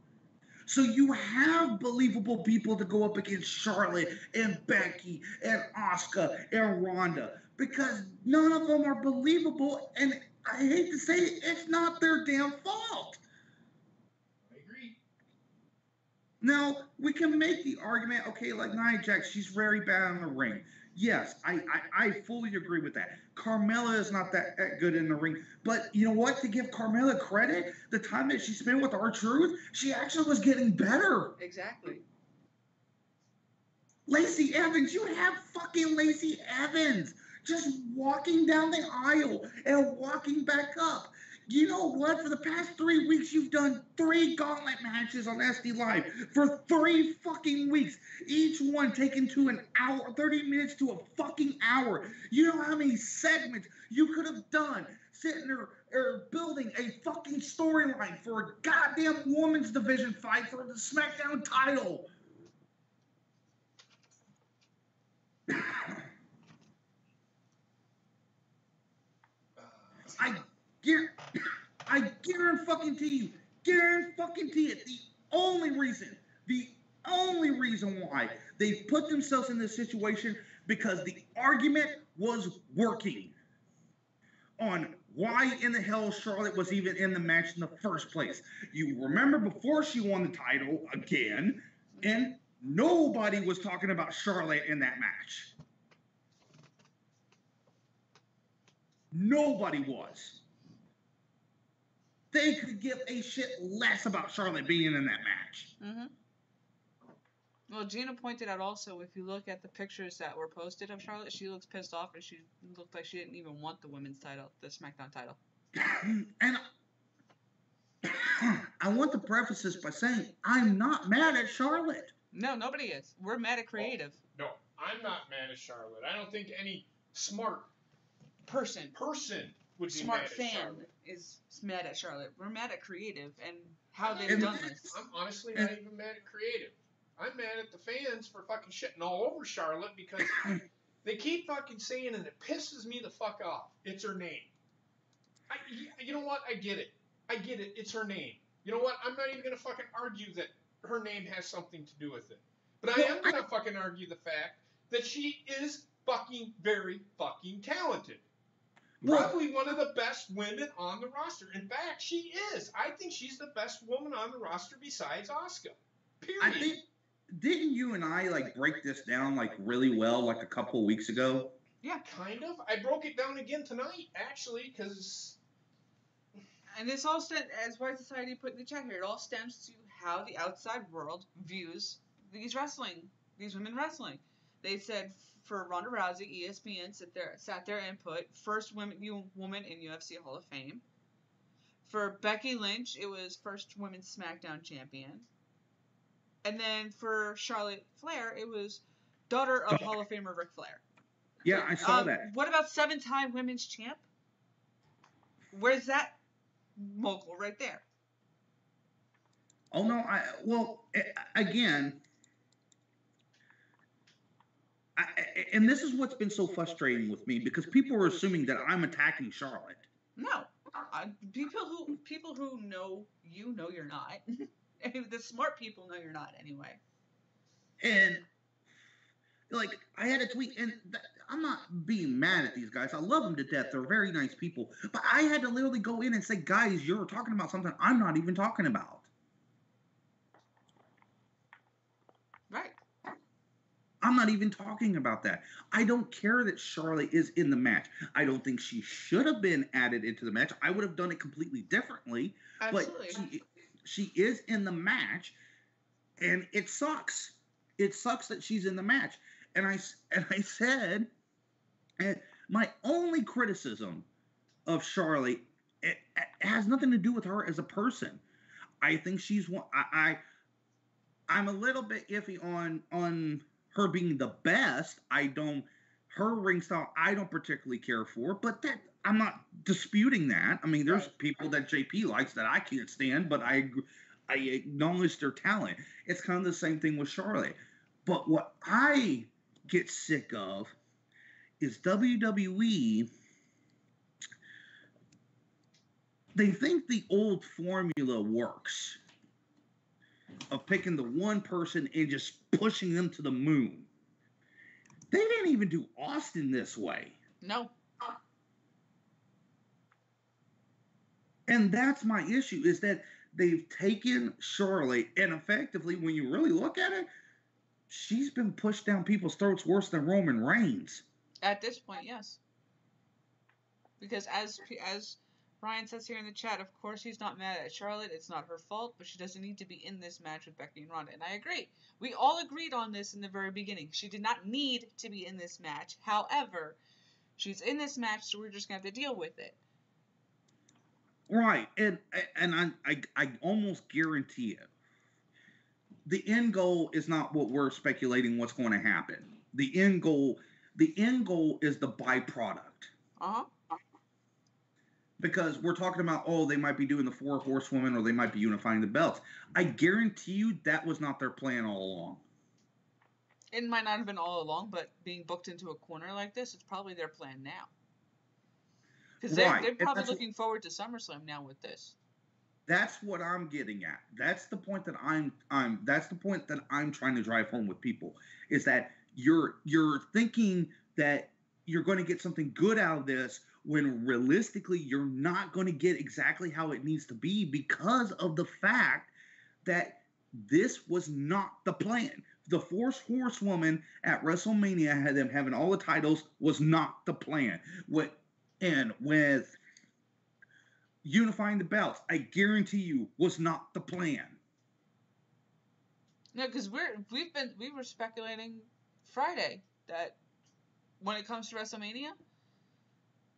So you have believable people to go up against Charlotte and Becky and Asuka and Ronda, because none of them are believable, and I hate to say it, it's not their damn fault. I agree. Now, we can make the argument, okay, like Nia Jax, she's very bad in the ring. Yes, I fully agree with that. Carmella is not that good in the ring. But you know what? To give Carmella credit, the time that she spent with R-Truth, she actually was getting better. Exactly. Lacey Evans, you have fucking Lacey Evans just walking down the aisle and walking back up. You know what? For the past 3 weeks, you've done 3 gauntlet matches on SD Live for 3 fucking weeks. Each one taken to an hour, 30 minutes to a fucking hour. You know how many segments you could have done sitting there or building a fucking storyline for a goddamn women's division fight for the SmackDown title. I guarantee it. The only reason why they put themselves in this situation, because the argument was working on why in the hell Charlotte was even in the match in the first place. You remember before she won the title again, and nobody was talking about Charlotte in that match. Nobody was. They could give a shit less about Charlotte being in that match. Mm-hmm. Well, Gina pointed out also, if you look at the pictures that were posted of Charlotte, she looks pissed off, and she looked like she didn't even want the women's title, the SmackDown title. And I want to preface this by saying I'm not mad at Charlotte. No, nobody is. We're mad at creative. No, I'm not mad at Charlotte. I don't think any smart person would be smart mad fan at Charlotte. is mad at Charlotte. We're mad at creative and how they've done this. I'm honestly not even mad at creative. I'm mad at the fans for fucking shitting all over Charlotte because they keep fucking saying, and it pisses me the fuck off, it's her name. You know what? I get it. It's her name. You know what? I'm not even going to fucking argue that her name has something to do with it. But I am going to fucking argue the fact that she is fucking very fucking talented. Probably one of the best women on the roster. In fact, she is. I think she's the best woman on the roster besides Asuka. Period. I think, didn't you and I like break this down like really well like a couple of weeks ago? Yeah, kind of. I broke it down again tonight, actually, because... And this all stems, as White Society put in the chat here, it all stems to how the outside world views these women wrestling. They said for Ronda Rousey, ESPN sat there and put first woman in UFC Hall of Fame. For Becky Lynch, it was first women's SmackDown champion. And then for Charlotte Flair, it was daughter of Hall of Famer Ric Flair. Yeah, I saw that. What about 7-time women's champ? Where's that mogul right there? Oh no, and this is what's been so frustrating with me, because people are assuming that I'm attacking Charlotte. No, people who know you know you're not. The smart people know you're not anyway. And like I had a tweet, and I'm not being mad at these guys. I love them to death. They're very nice people. But I had to literally go in and say, guys, you're talking about something I'm not even talking about. Right. I'm not even talking about that. I don't care that Charlotte is in the match. I don't think she should have been added into the match. I would have done it completely differently. Absolutely. But she is in the match, and it sucks. It sucks that she's in the match. And I said, my only criticism of Charlotte, it has nothing to do with her as a person. I think she's one. I'm a little bit iffy on her being the best. Her ring style I don't particularly care for, but that I'm not disputing that. I mean, there's people that JP likes that I can't stand, but I acknowledge their talent. It's kind of the same thing with Charlotte. But what I get sick of is WWE. They think the old formula works of picking the one person and just pushing them to the moon. They didn't even do Austin this way. No. And that's my issue, is that they've taken Charlotte, and effectively, when you really look at it, she's been pushed down people's throats worse than Roman Reigns. At this point, yes. Because as Ryan says here in the chat, of course he's not mad at Charlotte. It's not her fault, but she doesn't need to be in this match with Becky and Ronda. And I agree. We all agreed on this in the very beginning. She did not need to be in this match. However, she's in this match, so we're just going to have to deal with it. Right. And I almost guarantee you, the end goal is not what we're speculating what's going to happen. The end goal is the byproduct. Uh-huh. Because we're talking about, they might be doing the 4 horsewomen or they might be unifying the belts. I guarantee you that was not their plan all along. It might not have been all along, but being booked into a corner like this, it's probably their plan now. Because they're probably looking forward to SummerSlam now with this. That's what I'm getting at. That's the point that I'm trying to drive home with people, is that you're thinking that you're going to get something good out of this when realistically you're not going to get exactly how it needs to be, because of the fact that this was not the plan. The 4 horsewoman at WrestleMania had them having all the titles was not the plan. With unifying the belts, I guarantee you, was not the plan. No, because we were speculating Friday that when it comes to WrestleMania,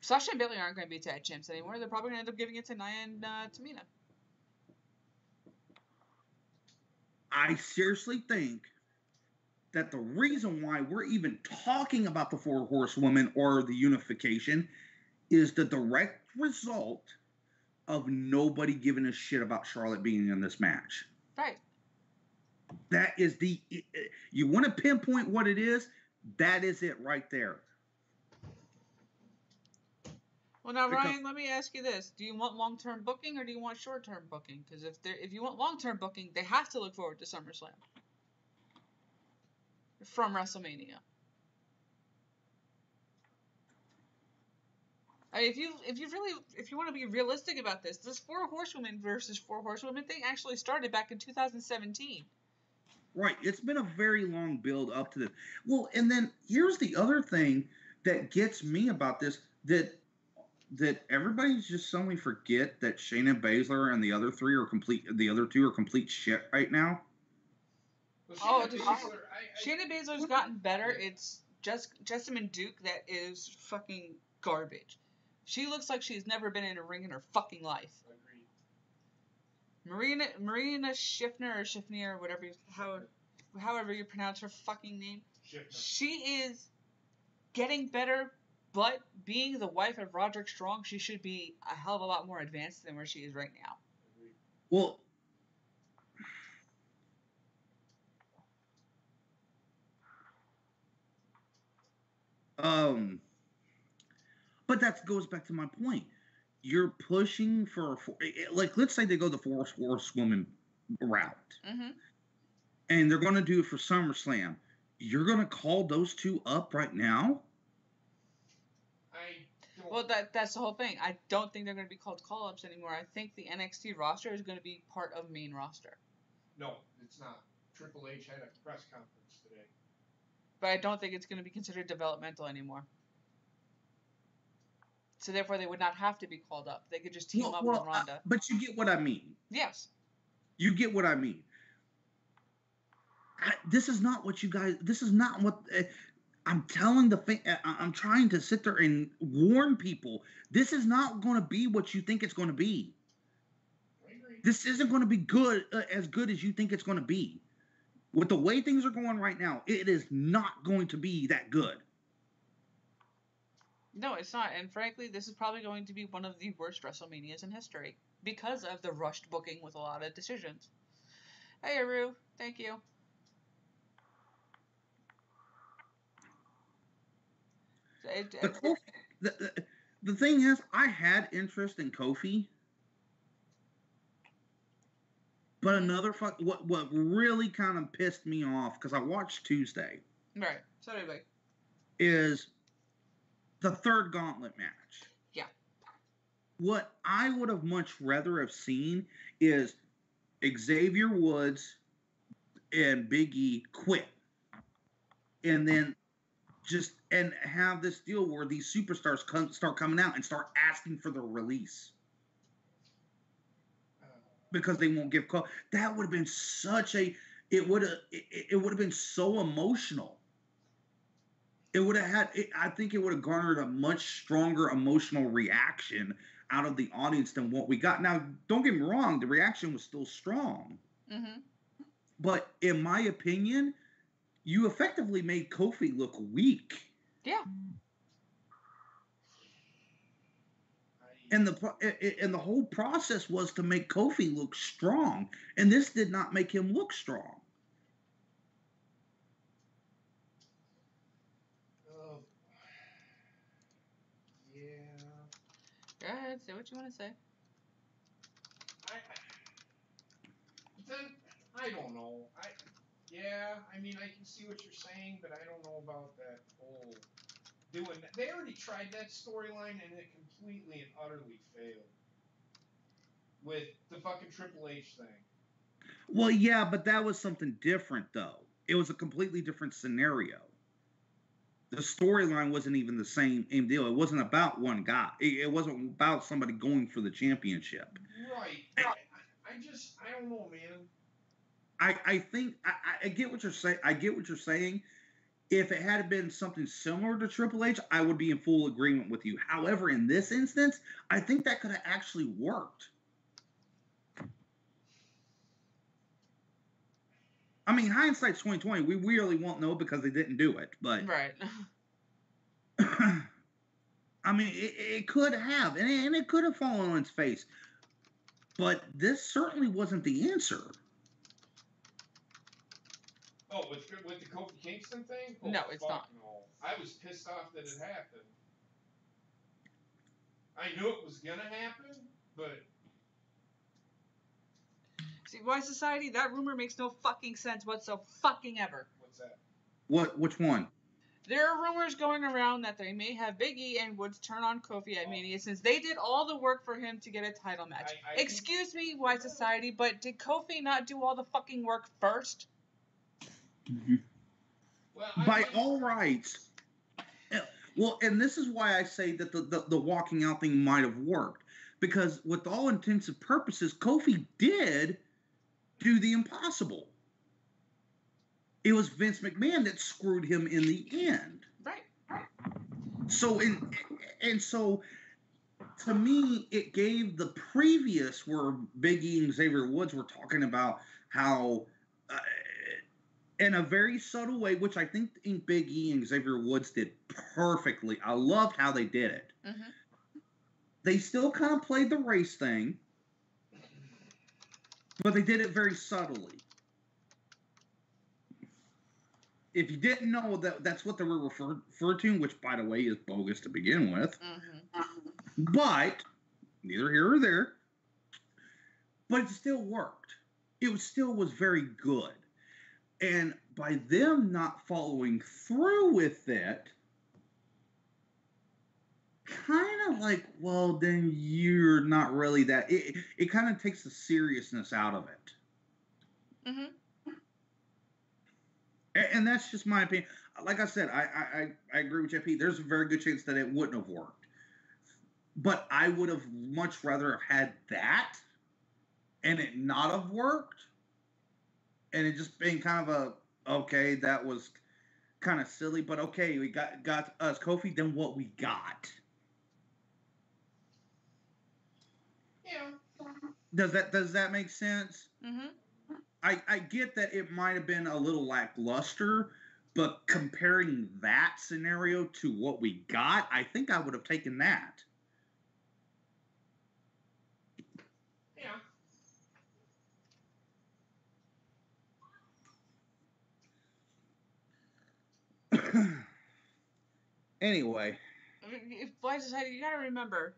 Sasha and Bayley aren't going to be tag champs anymore. They're probably going to end up giving it to Nia and Tamina. I seriously think that the reason why we're even talking about the 4 horsewomen or the unification is the direct result of nobody giving a shit about Charlotte being in this match. Right. That is you want to pinpoint what it is, that is it right there. Well, now, Ryan, let me ask you this. Do you want long-term booking or do you want short-term booking? Because if you want long-term booking, they have to look forward to SummerSlam from WrestleMania. I mean, if you want to be realistic about this 4 horsewomen versus 4 horsewomen thing actually started back in 2017. Right. It's been a very long build up to this. Well, and then here's the other thing that gets me about this, that everybody's just suddenly forget that Shayna Baszler and the other 2 are complete shit right now. Well, Shayna Baszler's gotten better. It's just Jessamine Duke that is fucking garbage. She looks like she's never been in a ring in her fucking life. Agreed. Marina Schiffner or Schiffner, however you pronounce her fucking name. Schiffner. She is getting better, but being the wife of Roderick Strong, she should be a hell of a lot more advanced than where she is right now. Agreed. Well, but that goes back to my point. You're pushing for let's say they go the 4 horsewoman route, and they're going to do it for SummerSlam. You're going to call those 2 up right now? Well, that's the whole thing. I don't think they're going to be called call-ups anymore. I think the NXT roster is going to be part of main roster. No, it's not. Triple H had a press conference today. But I don't think it's going to be considered developmental anymore. So therefore, they would not have to be called up. They could just team up with Ronda. But you get what I mean. Yes. You get what I mean. This is not what you guys. This is not what I'm telling I'm trying to sit there and warn people. This is not going to be what you think it's going to be. I agree. This isn't going to be good as you think it's going to be. With the way things are going right now, it is not going to be that good. No, it's not. And frankly, this is probably going to be one of the worst WrestleManias in history because of the rushed booking with a lot of decisions. Hey, Aru. Thank you. The thing is, I had interest in Kofi. But another what really kind of pissed me off, because I watched Tuesday. Right. So did I. Is the third gauntlet match. Yeah. What I would have much rather have seen is Xavier Woods and Big E quit. And then and have this deal where these superstars start coming out and start asking for their release. Because they won't give call. That would have been it would have been so emotional. It would have I think it would have garnered a much stronger emotional reaction out of the audience than what we got. Now, don't get me wrong, the reaction was still strong. Mm-hmm. But in my opinion, you effectively made Kofi look weak. Yeah. And the whole process was to make Kofi look strong, and this did not make him look strong. Yeah. Go ahead, say what you want to say. I don't know. I mean, I can see what you're saying, but I don't know about that whole doing that. They already tried that storyline, and it completely and utterly failed with the fucking Triple H thing. Well, yeah, but that was something different, though. It was a completely different scenario. The storyline wasn't even the same deal. It wasn't about one guy. It wasn't about somebody going for the championship. Right. I don't know, man. I think I get what you're saying. I get what you're saying. If it had been something similar to Triple H, I would be in full agreement with you. However, in this instance, I think that could have actually worked. I mean, hindsight's 2020. We really won't know because they didn't do it. But right. I mean, it could have, and it could have fallen on its face. But this certainly wasn't the answer. Oh, with the Kofi Kingston thing? Oh, no, it's not. No. I was pissed off that it happened. I knew it was gonna happen, but see, why society? That rumor makes no fucking sense whatsoever. What's that? Which one? There are rumors going around that they may have Big E and Woods turn on Kofi at Mania since they did all the work for him to get a title match. Excuse me, Why Society, but did Kofi not do all the fucking work first? Mm-hmm. Well, by all rights. Well, and this is why I say that the walking out thing might have worked. Because with all intents and purposes, Kofi did do the impossible. It was Vince McMahon that screwed him in the end. Right. So, so to me, it gave the previous where Big E and Xavier Woods were talking about how, in a very subtle way, which I think Big E and Xavier Woods did perfectly. I loved how they did it. Mm-hmm. They still kind of played the race thing, but they did it very subtly. If you didn't know that's what they were referred to, which, by the way, is bogus to begin with. Mm-hmm. But, neither here or there. But it still worked. It still was very good. And by them not following through with it, kind of like, well, then you're not really that. It kind of takes the seriousness out of it. Mm-hmm. And that's just my opinion. Like I said, I agree with JP. There's a very good chance that it wouldn't have worked. But I would have much rather have had that and it not have worked. And it just being kind of okay, that was kind of silly. But okay, we got us Kofi, then what we got. Yeah. Does that make sense? Mm-hmm. I get that it might have been a little lackluster, but comparing that scenario to what we got, I think I would have taken that. Yeah. Anyway. I mean, if Blind Society, you gotta remember,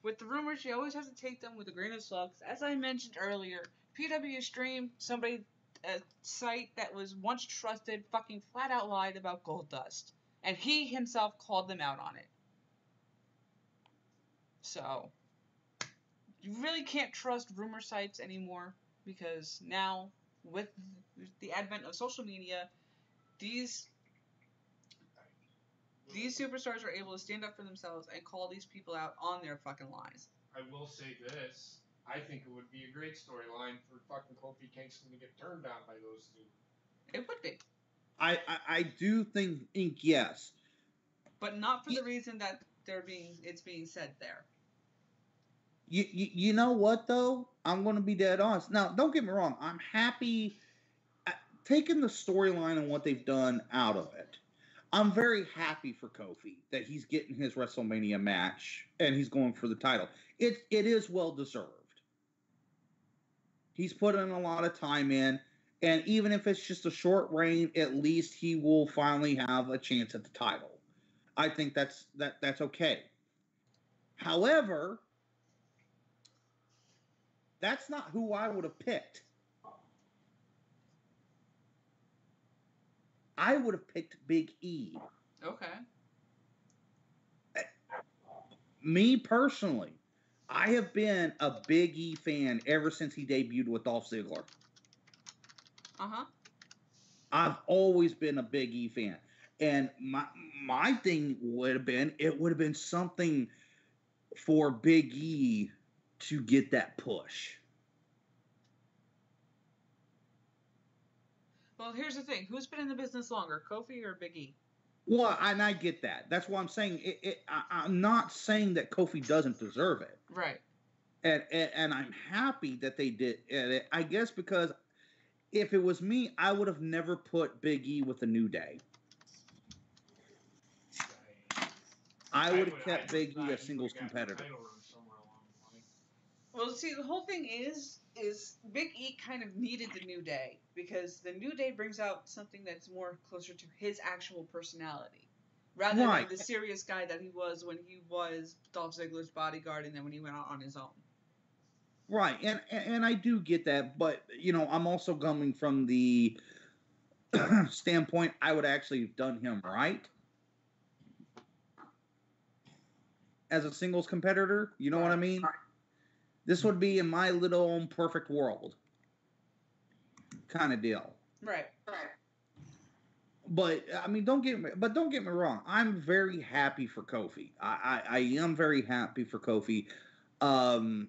with the rumors, you always have to take them with a grain of salt. As I mentioned earlier, PW Stream, a site that was once trusted, fucking flat out lied about Gold Dust. And he himself called them out on it. So, you really can't trust rumor sites anymore, because now, with the advent of social media, these superstars are able to stand up for themselves and call these people out on their fucking lies. I will say this. I think it would be a great storyline for fucking Kofi Kingston to get turned down by those two. It would be. I do think yes. But not for the reason that it's being said there. You know what, though? I'm going to be dead honest. Now, don't get me wrong. I'm happy taking the storyline and what they've done out of it. I'm very happy for Kofi that he's getting his WrestleMania match and he's going for the title. It is well deserved. He's put in a lot of time in, and even if it's just a short reign, at least he will finally have a chance at the title. I think that's okay. However, that's not who I would have picked. I would have picked Big E. Okay. Me personally, I have been a Big E fan ever since he debuted with Dolph Ziggler. Uh-huh. I've always been a Big E fan. And my thing would have been something for Big E to get that push. Well, here's the thing. Who's been in the business longer, Kofi or Big E? Well, and I get that. That's why I'm saying I'm not saying that Kofi doesn't deserve it. Right. And I'm happy that they did it. I guess because if it was me, I would have never put Big E with a New Day. I would have kept Big E a singles competitor. Well, see, the whole thing is Big E kind of needed the New Day because the New Day brings out something that's more closer to his actual personality, rather than the serious guy that he was when he was Dolph Ziggler's bodyguard and then when he went out on his own. Right, and I do get that, but I'm also coming from the standpoint I would actually have done him right as a singles competitor. You know what I mean? This would be in my little own perfect world kind of deal. Right. But I mean, don't get me wrong. I'm very happy for Kofi. I am very happy for Kofi. Well,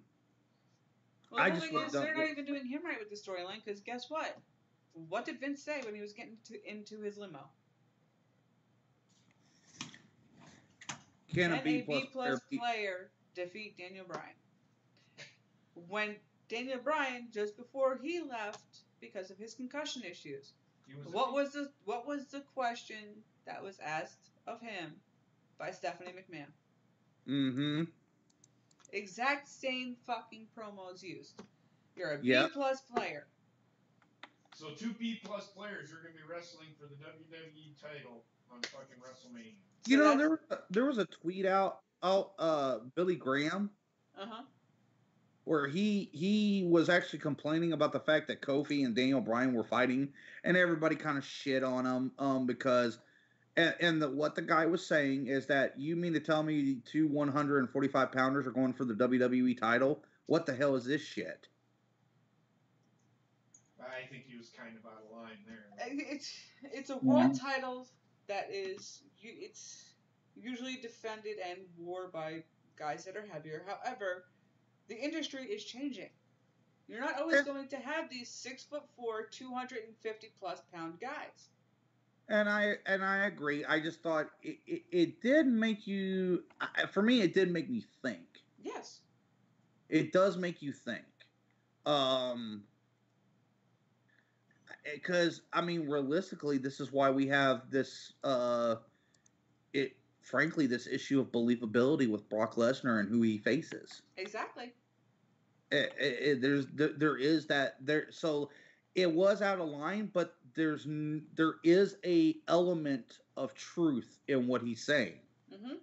the thing is, they're not even doing him right with the storyline because guess what? What did Vince say when he was getting into his limo? Can a B plus player defeat Daniel Bryan? When Daniel Bryan, just before he left because of his concussion issues, what was the question that was asked of him by Stephanie McMahon? Mm-hmm. Exact same fucking promos used. You're a B plus player. So 2 B plus players are going to be wrestling for the WWE title on fucking WrestleMania. There was a tweet out Billy Graham. Uh-huh. Where he was actually complaining about the fact that Kofi and Daniel Bryan were fighting, and everybody kind of shit on him because, what the guy was saying is that you mean to tell me 2 145-pounders are going for the WWE title? What the hell is this shit? I think he was kind of out of line there. It's a world title that it's usually defended and wore by guys that are heavier. However, the industry is changing. You're not always going to have these 6'4", 250-plus-pound guys. And I agree. I just thought it did make you. For me, it did make me think. Yes. It does make you think. because I mean, realistically, this is why we have this. Frankly, this issue of believability with Brock Lesnar and who he faces. Exactly. There is that there. So it was out of line, but there is a element of truth in what he's saying. Mm-hmm.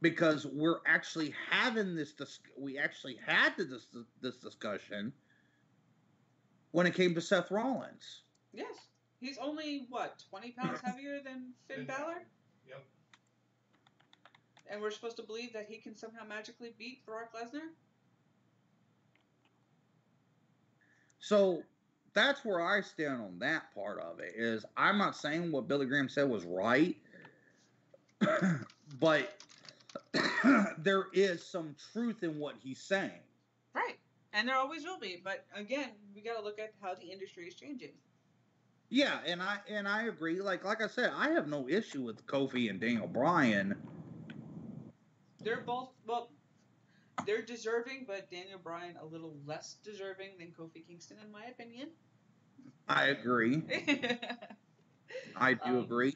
Because we're actually having this. We actually had this discussion when it came to Seth Rollins. Yes, he's only what 20 pounds heavier than Finn Balor. Yep. And we're supposed to believe that he can somehow magically beat Brock Lesnar? So that's where I stand on that part of it. Is I'm not saying what Billy Graham said was right, but there is some truth in what he's saying. Right. And there always will be. But again, we got to look at how the industry is changing. Yeah, and I agree. Like I said, I have no issue with Kofi and Daniel Bryan. They're both, well, they're deserving, but Daniel Bryan a little less deserving than Kofi Kingston, in my opinion. I agree. I do agree.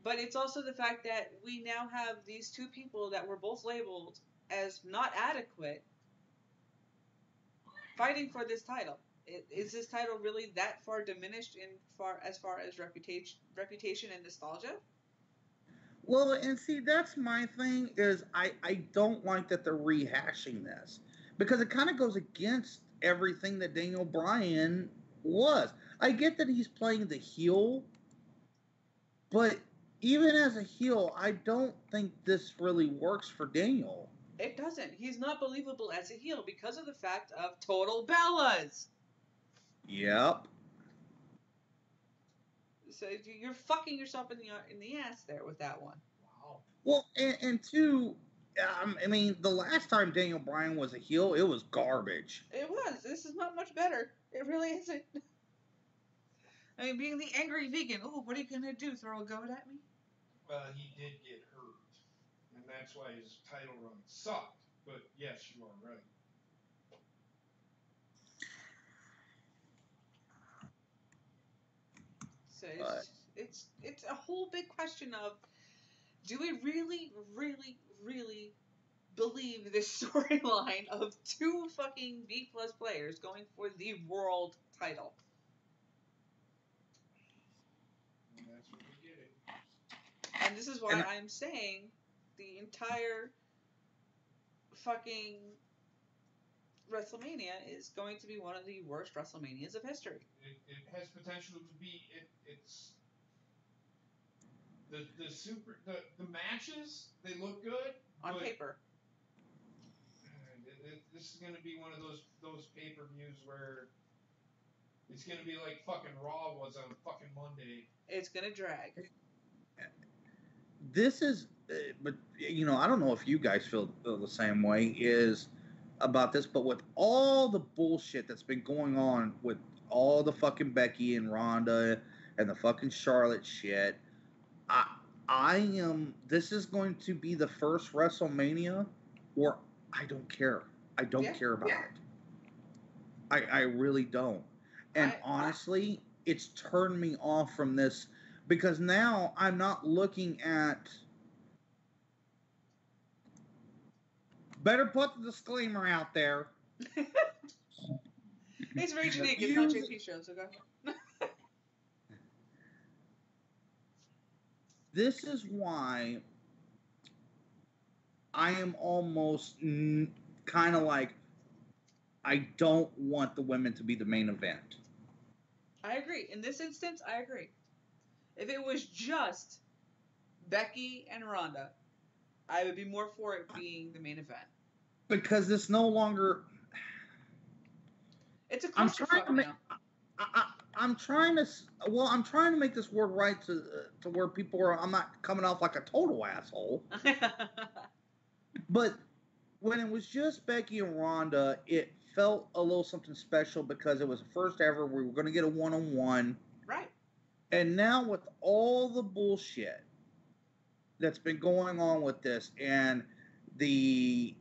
But it's also the fact that we now have these two people that were both labeled as not adequate fighting for this title. Is this title really that far diminished as far as reputation and nostalgia? Well, and see, that's my thing, is I don't like that they're rehashing this. Because it kind of goes against everything that Daniel Bryan was. I get that he's playing the heel, but even as a heel, I don't think this really works for Daniel. It doesn't. He's not believable as a heel because of the fact of Total Bellas. Yep. So you're fucking yourself in the ass there with that one. Wow. Well, and two, I mean, the last time Daniel Bryan was a heel, it was garbage. It was. This is not much better. It really isn't. I mean, being the angry vegan. Oh, what are you gonna do? Throw a goat at me? Well, he did get hurt, and that's why his title run sucked. But yes, you are right. So it's a whole big question of, do we really, really, really believe this storyline of two fucking B+ players going for the world title? And that's what we get it. And this is why I'm saying the entire fucking Wrestlemania is going to be one of the worst WrestleManias of history. It has potential to be. It's the matches. They look good on paper. This is going to be one of those pay-per-views where it's going to be like fucking Raw was on fucking Monday. It's going to drag. This is, but you know, I don't know if you guys feel the same way is about this, but with all the bullshit that's been going on with all the fucking Becky and Ronda and the fucking Charlotte shit, this is going to be the first WrestleMania where I don't care. I don't care about it. I really don't. And honestly, it's turned me off from this because now I'm not looking at. Better put the disclaimer out there. It's very unique. It's not JP show, so go ahead. This is why I am almost kind of like, I don't want the women to be the main event. I agree. In this instance, I agree. If it was just Becky and Ronda, I would be more for it being the main event. Because it's no longer. It's a clusterfuck now. I'm trying to make this word right to where people are. I'm not coming off like a total asshole. But when it was just Becky and Ronda, it felt a little something special because it was the first ever we were going to get a one-on-one. Right. And now with all the bullshit that's been going on with this and the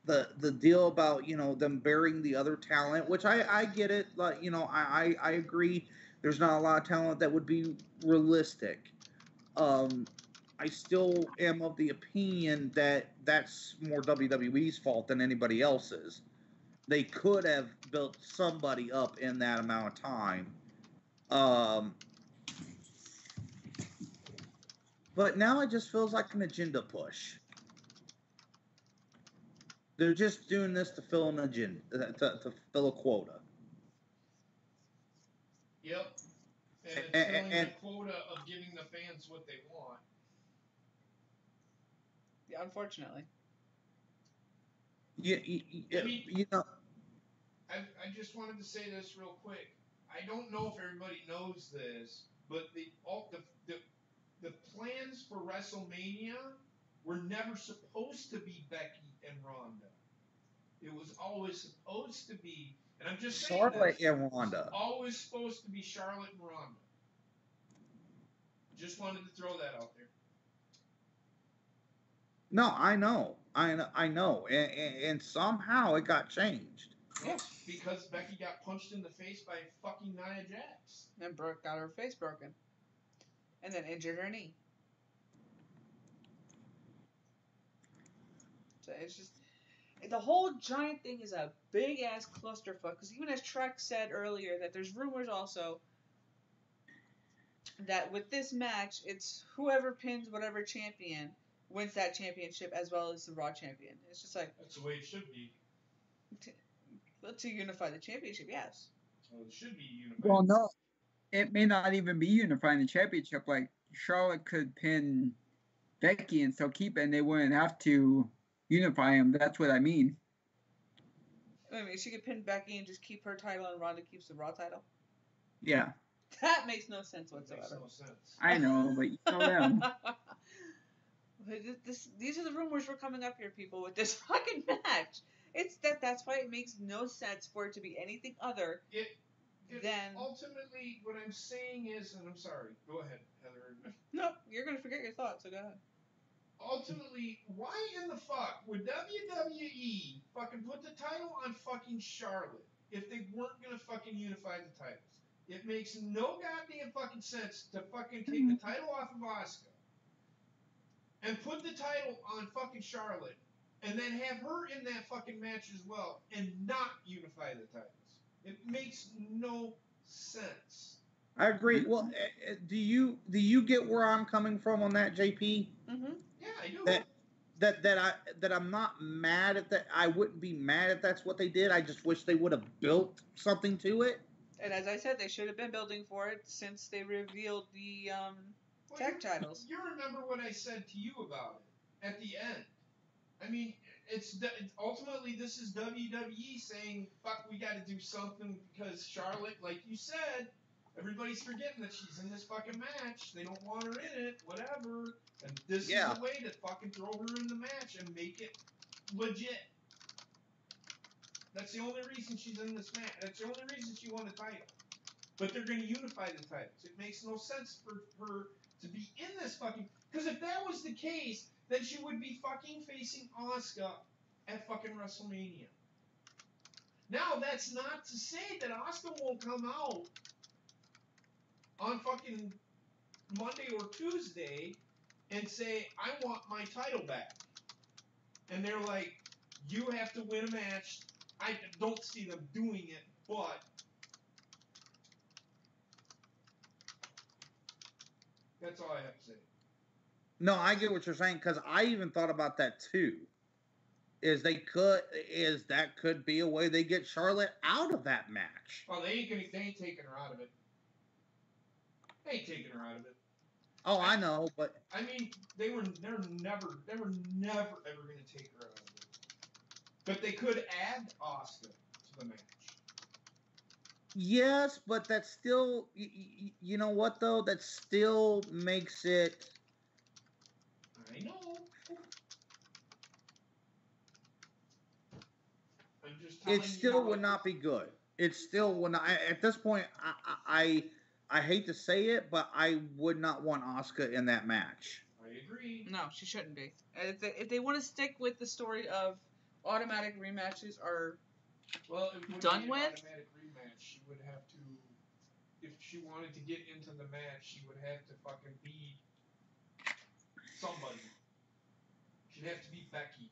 the deal about them burying the other talent, which I get it. Like I agree. There's not a lot of talent that would be realistic. I still am of the opinion that that's more WWE's fault than anybody else's. They could have built somebody up in that amount of time. But now it just feels like an agenda push. They're just doing this to fill an agenda, to fill a quota. Yep. And it's filling the quota of giving the fans what they want. Yeah, unfortunately. I just wanted to say this real quick. I don't know if everybody knows this, but the plans for WrestleMania were never supposed to be Becky and Ronda. It was always supposed to be, and I'm just saying Charlotte and Ronda. Always supposed to be Charlotte and Ronda. Just wanted to throw that out there. No, I know, and somehow it got changed. Yes, because Becky got punched in the face by fucking Nia Jax. And Brooke got her face broken. And then injured her knee. So it's just... The whole giant thing is a big-ass clusterfuck. Because even as Trek said earlier, that there's rumors also that with this match, it's whoever pins whatever champion wins that championship as well as the Raw champion. It's just like... That's the way it should be. To unify the championship, yes. Well, it should be unified. Well, no. It may not even be unifying the championship. Like, Charlotte could pin Becky and still keep it, and they wouldn't have to unify them. That's what I mean. I mean, she could pin Becky and just keep her title, and Ronda keeps the Raw title? Yeah. That makes no sense whatsoever. Makes no sense. I know, but you know them. These are the rumors we're coming up here, people, with this fucking match. That's why it makes no sense for it to be anything other than... Ultimately, what I'm saying is, and I'm sorry, go ahead, Heather. No, you're going to forget your thoughts, so go ahead. Ultimately, why in the fuck would WWE fucking put the title on fucking Charlotte if they weren't going to fucking unify the titles? It makes no goddamn fucking sense to fucking take the title off of Asuka and put the title on fucking Charlotte and then have her in that fucking match as well and not unify the titles. It makes no sense. I agree. Well, do you get where I'm coming from on that, JP? Mm-hmm. Yeah, I do. That I'm not mad at that. I wouldn't be mad if that's what they did. I just wish they would have built something to it. And as I said, they should have been building for it since they revealed the tag titles. You remember what I said to you about it at the end. I mean, ultimately this is WWE saying, fuck, we got to do something because Charlotte, like you said, everybody's forgetting that she's in this fucking match. They don't want her in it, whatever. And this is a way to fucking throw her in the match and make it legit. That's the only reason she's in this match. That's the only reason she won the title. But they're going to unify the titles. It makes no sense for her to be in this fucking... Because if that was the case, then she would be fucking facing Asuka at fucking WrestleMania. Now, that's not to say that Asuka won't come out on fucking Monday or Tuesday and say, I want my title back. And they're like, you have to win a match. I don't see them doing it, but that's all I have to say. No, I get what you're saying because I even thought about that too. That could be a way they get Charlotte out of that match. Oh, they ain't taking her out of it. They ain't taking her out of it. Oh, I know, but I mean, they were never ever going to take her out of it. But they could add Asuka to the match. Yes, but that's still, you know what though? That still makes it. I know. I'm just telling It still would not be good. It still would not. At this point, I hate to say it, but I would not want Asuka in that match. I agree. No, she shouldn't be. If they want to stick with the story of automatic rematches are Well, it wouldn't done be an with. automatic rematch. She would have to, if she wanted to get into the match, she would have to fucking beat somebody. She'd have to beat Becky.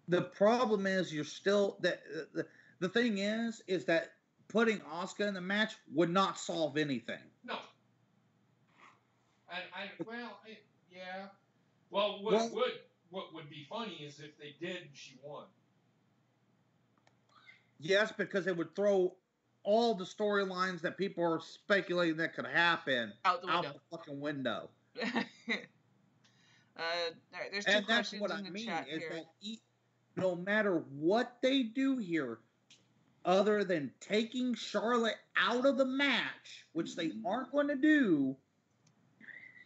The problem is you're still the thing is that putting Asuka in the match would not solve anything. No. Yeah. Well, what would be funny is if they did and she won. Yes, because it would throw all the storylines that people are speculating that could happen out the fucking window. All right, there's two questions in the chat here. That no matter what they do here, other than taking Charlotte out of the match, which they aren't going to do,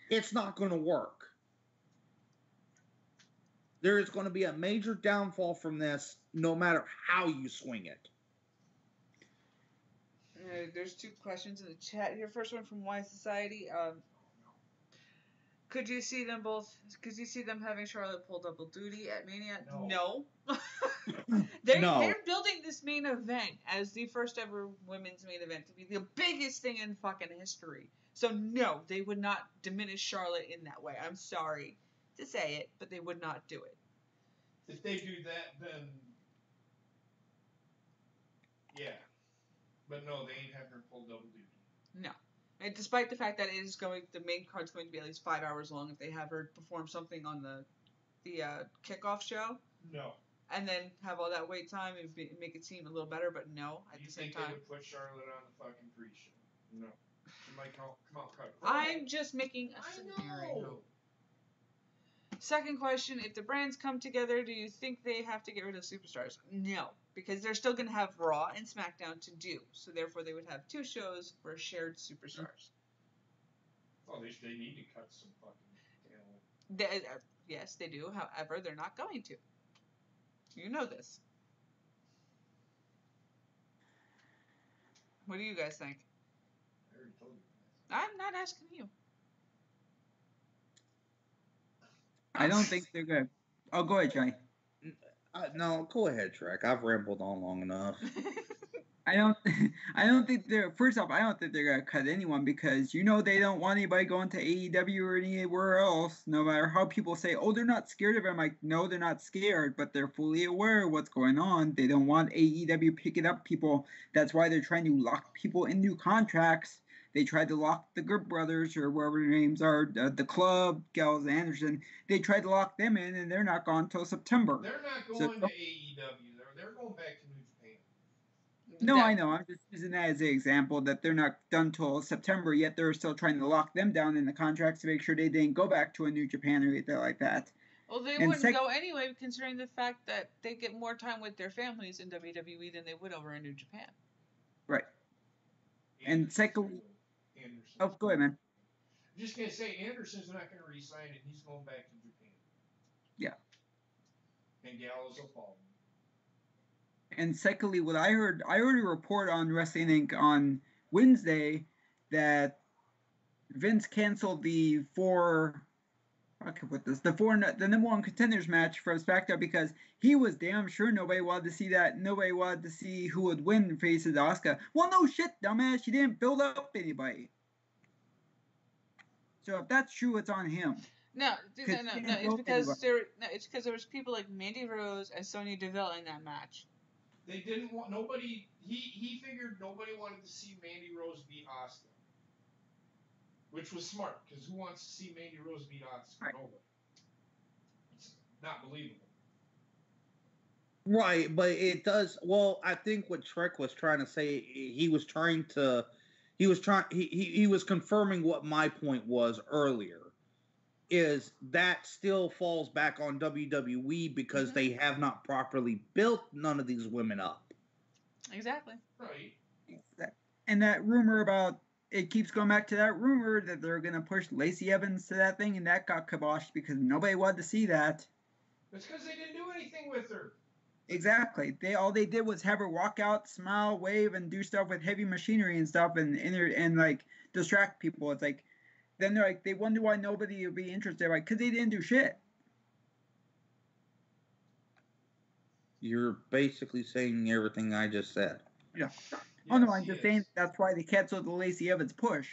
it's not going to work. There is going to be a major downfall from this, no matter how you swing it. There's two questions in the chat here. First one from Wise Society. Could you see them having Charlotte pull double duty at Mania? No. They're building this main event as the first ever women's main event to be the biggest thing in fucking history. So no, they would not diminish Charlotte in that way. I'm sorry to say it, but they would not do it. If they do that, then yeah. But no, they ain't having her pull double duty. No. And despite the fact that the main card's going to be at least 5 hours long if they have her perform something on the kickoff show. No. And then have all that wait time and make it seem a little better, but no, at the same time. They would put Charlotte on the fucking pre-show? No. She might come out cut. I'm just making a scenario. Know. Second question, if the brands come together, do you think they have to get rid of superstars? No, because they're still going to have Raw and SmackDown to do. So therefore they would have two shows for shared superstars. Oh, they need to cut some fucking talent. Yes, they do. However, they're not going to. You know this. What do you guys think? I already told you. I'm not asking you. I don't think they're good. Oh, go ahead, Johnny. No, go ahead, Shrek. I've rambled on long enough. I don't think they're. First off, I don't think they're gonna cut anyone because they don't want anybody going to AEW or anywhere else. No matter how people say, "Oh, they're not scared of it." I'm like, no, they're not scared, but they're fully aware of what's going on. They don't want AEW picking up people. That's why they're trying to lock people into contracts. They tried to lock the Good Brothers or whatever their names are, the Club, Gallows Anderson. They tried to lock them in, and they're not gone until September. They're not going to AEW. They're going back to New Japan. No, I know. I'm just using that as an example that they're not done till September, yet they're still trying to lock them down in the contracts to make sure they didn't go back to a New Japan or anything like that. Well, they wouldn't go anyway, considering the fact that they get more time with their families in WWE than they would over in New Japan. Right. And secondly... Oh, go ahead, man. I'm just going to say, Anderson's not going to resign, and he's going back to Japan. Yeah. And Gallows will follow. And secondly, what I heard a report on Wrestling Inc. on Wednesday that Vince canceled the number one contenders match from SmackDown because he was damn sure nobody wanted to see that. Nobody wanted to see who would win and faces Asuka. Well, no shit, dumbass. She didn't build up anybody. So if that's true, it's on him. No. It's because there was people like Mandy Rose and Sonya Deville in that match. They didn't want nobody. He figured nobody wanted to see Mandy Rose beat Asuka, which was smart because who wants to see Mandy Rose beat Asuka? Right. Nobody. It's not believable. Right, but it does. Well, I think what Shrek was trying to say, he was confirming what my point was earlier. Is that still falls back on WWE because they have not properly built none of these women up. Exactly. Right. And that rumor about it keeps going back to that rumor that they're going to push Lacey Evans to that thing, and that got kiboshed because nobody wanted to see that. It's because they didn't do anything with her. Exactly. All they did was have her walk out, smile, wave, and do stuff with heavy machinery and stuff, and like distract people. It's like. Then they're like, they wonder why nobody would be interested. Like, because they didn't do shit. You're basically saying everything I just said. Yeah. Yes, Oh no, I'm he just is. saying that's why they canceled the Lacey Evans push.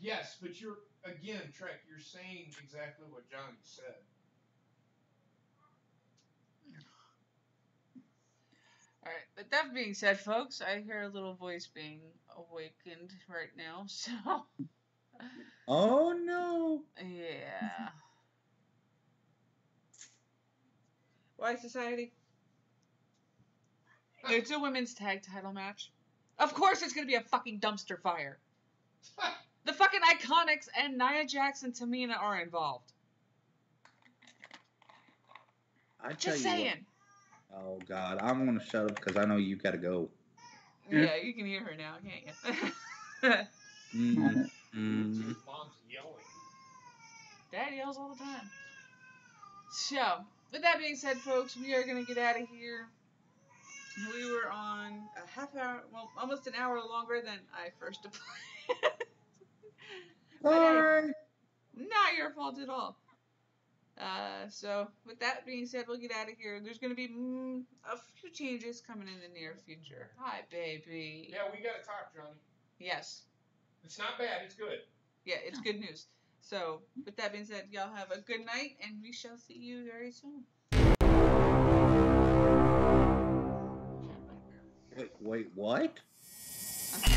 Yes, but you're again, Trek. You're saying exactly what Johnny said. All right, but that being said, folks, I hear a little voice being awakened right now, so Oh no. yeah. Why society? It's a women's tag title match. Of course, it's gonna be a fucking dumpster fire. The fucking Iconics and Nia Jax and Tamina are involved. I tell Just you saying. what. Oh God, I'm gonna shut up because I know you gotta go. Yeah, you can hear her now, can't you? Mom's yelling. Dad yells all the time. So, with that being said, folks, we are gonna get out of here. We were on a half hour, well, almost an hour longer than I first applied. But Sorry. hey, not your fault at all. So, with that being said, we'll get out of here. There's going to be a few changes coming in the near future. Hi, baby. Yeah, we gotta talk, Johnny. Yes. It's not bad. It's good. Yeah, it's good news. So, with that being said, y'all have a good night, and we shall see you very soon. Wait, what? Okay.